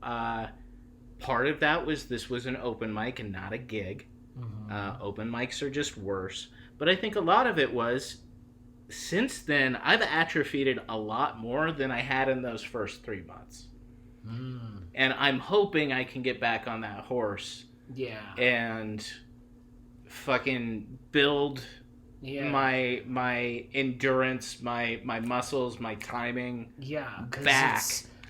part of that was this was an open mic and not a gig. Mm-hmm. Open mics are just worse. But I think a lot of it was, since then, I've atrophied a lot more than I had in those first 3 months. Mm. And I'm hoping I can get back on that horse. Yeah. And fucking build my endurance, my muscles, my timing. Yeah, back.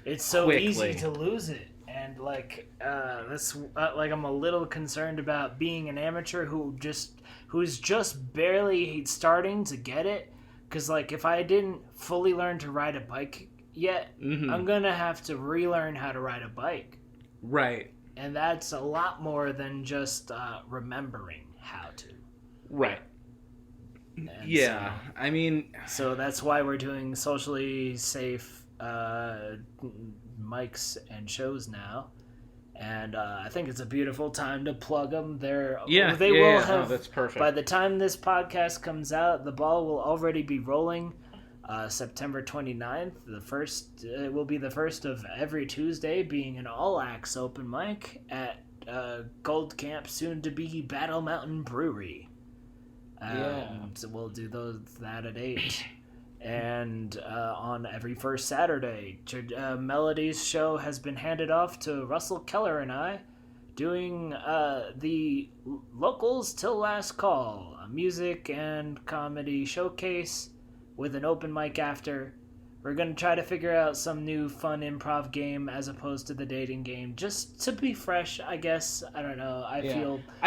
It's so quickly. Easy to lose it. And that's I'm a little concerned about being an amateur who's just barely starting to get it. Because, if I didn't fully learn to ride a bike yet, mm-hmm. I'm going to have to relearn how to ride a bike. Right. And that's a lot more than just remembering how to. Right. And yeah. So that's why we're doing socially safe mics and shows now. And I think it's a beautiful time to plug them. They will have. That's perfect. By the time this podcast comes out, the ball will already be rolling. September 29th, it will be the first of every Tuesday, being an all-acts open mic at Gold Camp, soon to be Battle Mountain Brewery. So we'll do that at 8. And on every first Saturday, Melody's show has been handed off to Russell Keller and I, doing the Locals Till Last Call, a music and comedy showcase with an open mic after. We're going to try to figure out some new fun improv game as opposed to the dating game, just to be fresh, I guess. I don't know. I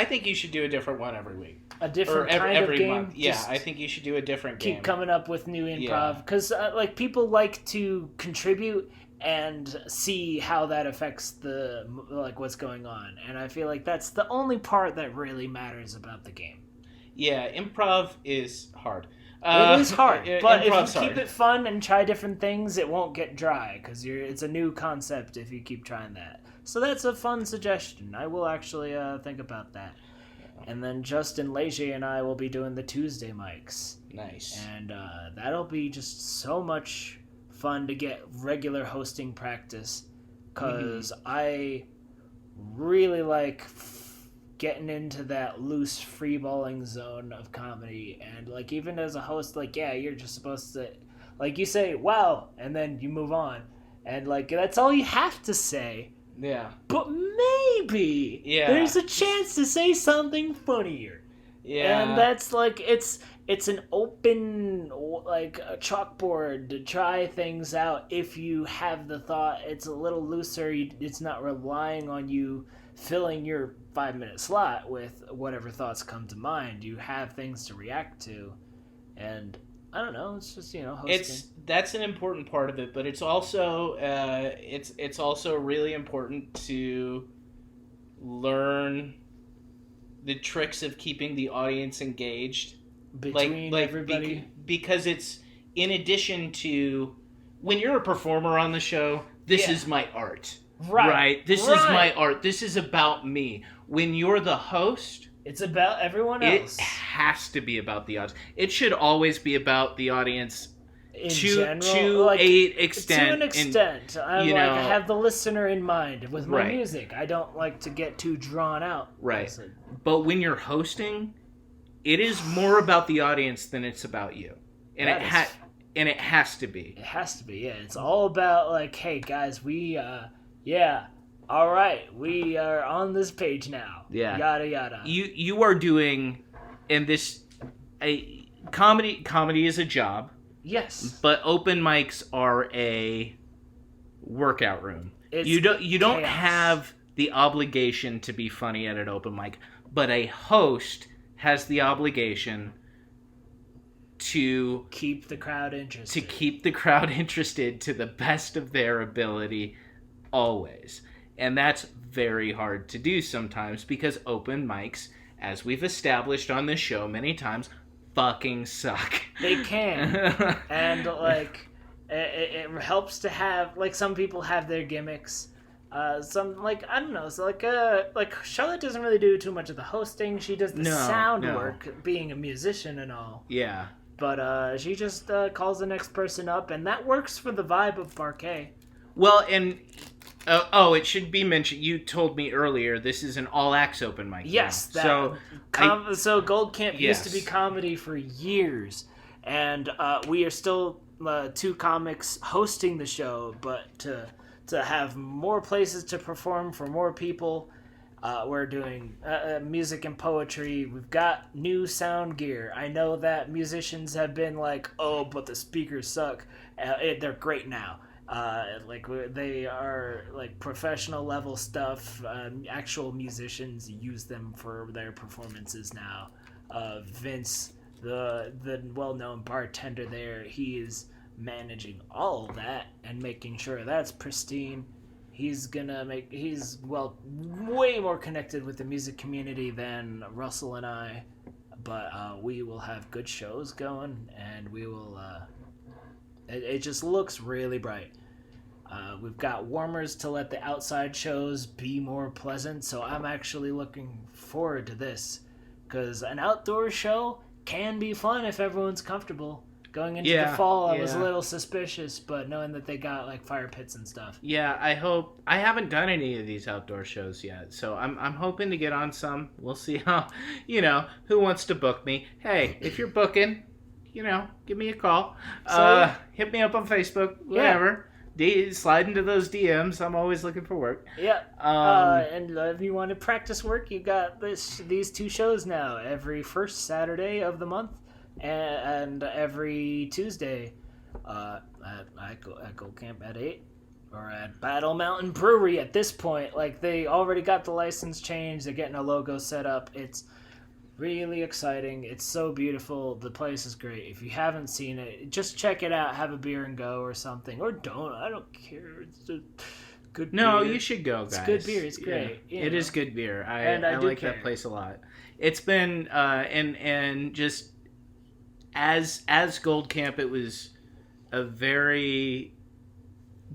think you should do a different one every week. A different kind of game. Month. Yeah, I think you should do a different game. Keep coming up with new improv. Because people like to contribute and see how that affects what's going on. And I feel like that's the only part that really matters about the game. Yeah, improv is hard. It is hard, but if you keep it fun and try different things, it won't get dry, because it's a new concept if you keep trying that. So that's a fun suggestion. I will actually think about that. And then Justin Leger and I will be doing the Tuesday mics. Nice. And that'll be just so much fun to get regular hosting practice, because I really like getting into that loose freeballing zone of comedy. And even as a host, you're just supposed to, you say wow, and then you move on, and that's all you have to say. Yeah. But maybe there's a chance to say something funnier. Yeah. And that's it's an open a chalkboard to try things out. If you have the thought, it's a little looser. It's not relying on you filling your 5-minute slot with whatever thoughts come to mind. You have things to react to, and I don't know. It's just hosting. That's an important part of it, but it's also it's also really important to learn the tricks of keeping the audience engaged between everybody, because it's in addition to when you're a performer on the show. This is my art. Right. This is my art. This is about me. When you're the host, it's about everyone else. It has to be about the audience. It should always be about the audience to an extent. I have the listener in mind with my music. I don't like to get too drawn out. Right. But when you're hosting, it is more about the audience than it's about you. And it has to be. It has to be, yeah. It's all about hey guys, we all right, we are on this page now. Yeah. Yada yada. You are doing, and comedy is a job. Yes. But open mics are a workout room. You don't have the obligation to be funny at an open mic, but a host has the obligation to keep the crowd interested to the best of their ability, always. And that's very hard to do sometimes because open mics, as we've established on this show many times, fucking suck. They can. And, like, it helps to have, like, some people have their gimmicks. Some, like, I don't know, so like Charlotte doesn't really do too much of the hosting. She does the sound work, being a musician and all. Yeah. But she just calls the next person up, and that works for the vibe of Parquet. Well, and it should be mentioned. You told me earlier this is an all-acts open mic. Yes, so Gold Camp used to be comedy for years, and we are still 2 comics hosting the show, but to have more places to perform for more people. We're doing music and poetry. We've got new sound gear. I know that musicians have been like, oh, but the speakers suck. They're great now. They are like professional level stuff. Actual musicians use them for their performances now. Vince, the well-known bartender there, he is managing all of that and making sure that's pristine. He's way more connected with the music community than Russell and I, but we will have good shows going, and we will it just looks really bright. We've got warmers to let the outside shows be more pleasant, so I'm actually looking forward to this, because an outdoor show can be fun if everyone's comfortable. Going into the fall, I was a little suspicious, but knowing that they got like fire pits and stuff. Yeah, I hope. I haven't done any of these outdoor shows yet, so I'm hoping to get on some. We'll see how, who wants to book me. Hey, if you're booking, give me a call. Hit me up on Facebook, whatever. Slide into those DMs. I'm always looking for work. Yeah. And if you want to practice work, you got these 2 shows now. Every first Saturday of the month. And every Tuesday at Gold Camp at 8, or at Battle Mountain Brewery at this point. Like, they already got the license changed. They're getting a logo set up. It's really exciting. It's so beautiful. The place is great. If you haven't seen it, just check it out. Have a beer and go or something. Or don't. I don't care. It's a good beer. No, you should go, guys. It's good beer. It's great. Yeah. It is good beer. I like that place a lot. It's been, and just... As Gold Camp, it was a very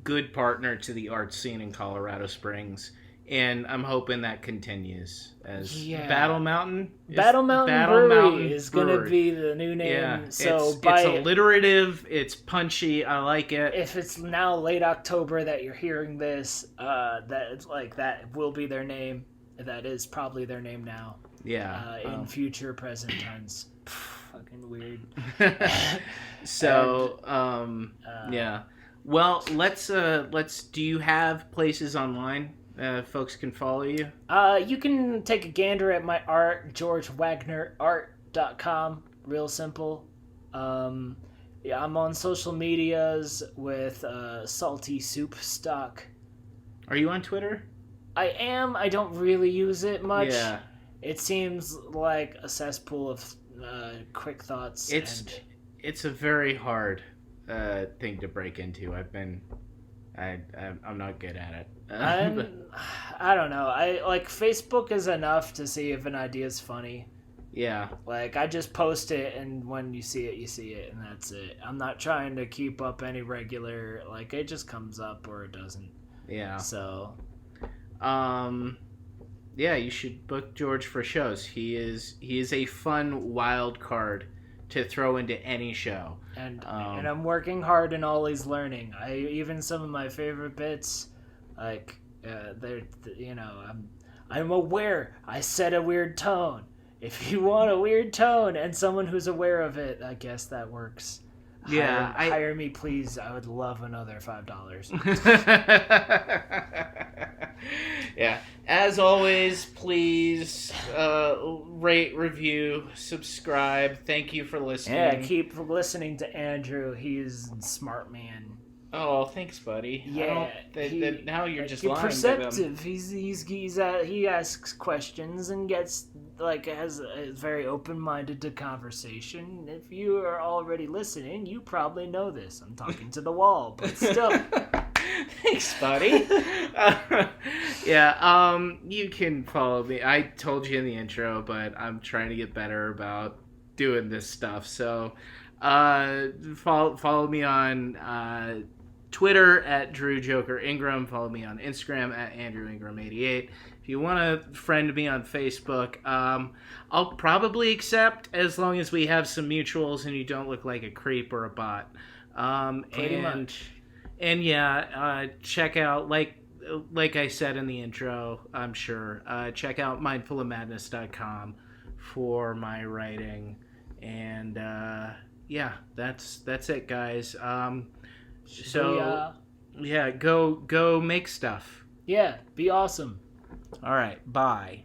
good partner to the art scene in Colorado Springs, and I'm hoping that continues. Battle Mountain Brewery is going to be the new name. Yeah, so it's alliterative, it's punchy, I like it. If it's now late October that you're hearing this, that will be their name. That is probably their name now. Yeah. In future present tense. Fucking weird. So, yeah. Well, let's. Do you have places online folks can follow you? You can take a gander at my art, GeorgeWagnerArt.com. Real simple. Yeah, I'm on social medias with Salty Soup Stock. Are you on Twitter? I am. I don't really use it much. Yeah. It seems like a cesspool of quick thoughts. It's a very hard thing to break into. I'm not good at it. I don't know. I like Facebook is enough to see if an idea is funny. Yeah. Like, I just post it, and when you see it, and that's it. I'm not trying to keep up any regular. Like, it just comes up or it doesn't. Yeah. So. Yeah, you should book George for shows. He is a fun wild card to throw into any show. And I'm working hard in all he's learning. Even some of my favorite bits, like I'm aware I set a weird tone. If you want a weird tone and someone who's aware of it, I guess that works. Yeah, hire me, please. I would love another $5. Yeah. As always, please rate, review, subscribe. Thank you for listening. Yeah, keep listening to Andrew. He's a smart man. Oh, thanks, buddy. Yeah, now you're just you're lying perceptive. to them. He asks questions and gets has is very open-minded to conversation. If you are already listening, you probably know this. I'm talking to the wall, but still. Thanks, buddy. Yeah, you can follow me. I told you in the intro, but I'm trying to get better about doing this stuff. So, follow me on Twitter at Drew Joker Ingram. Follow me on Instagram at Andrew Ingram 88. If you want to friend me on Facebook, I'll probably accept as long as we have some mutuals and you don't look like a creep or a bot. Pretty much. And yeah, check out like I said in the intro, I'm sure. Check out mindfulofmadness.com for my writing, and yeah, that's it, guys. So yeah, go make stuff. Yeah, be awesome. All right, bye.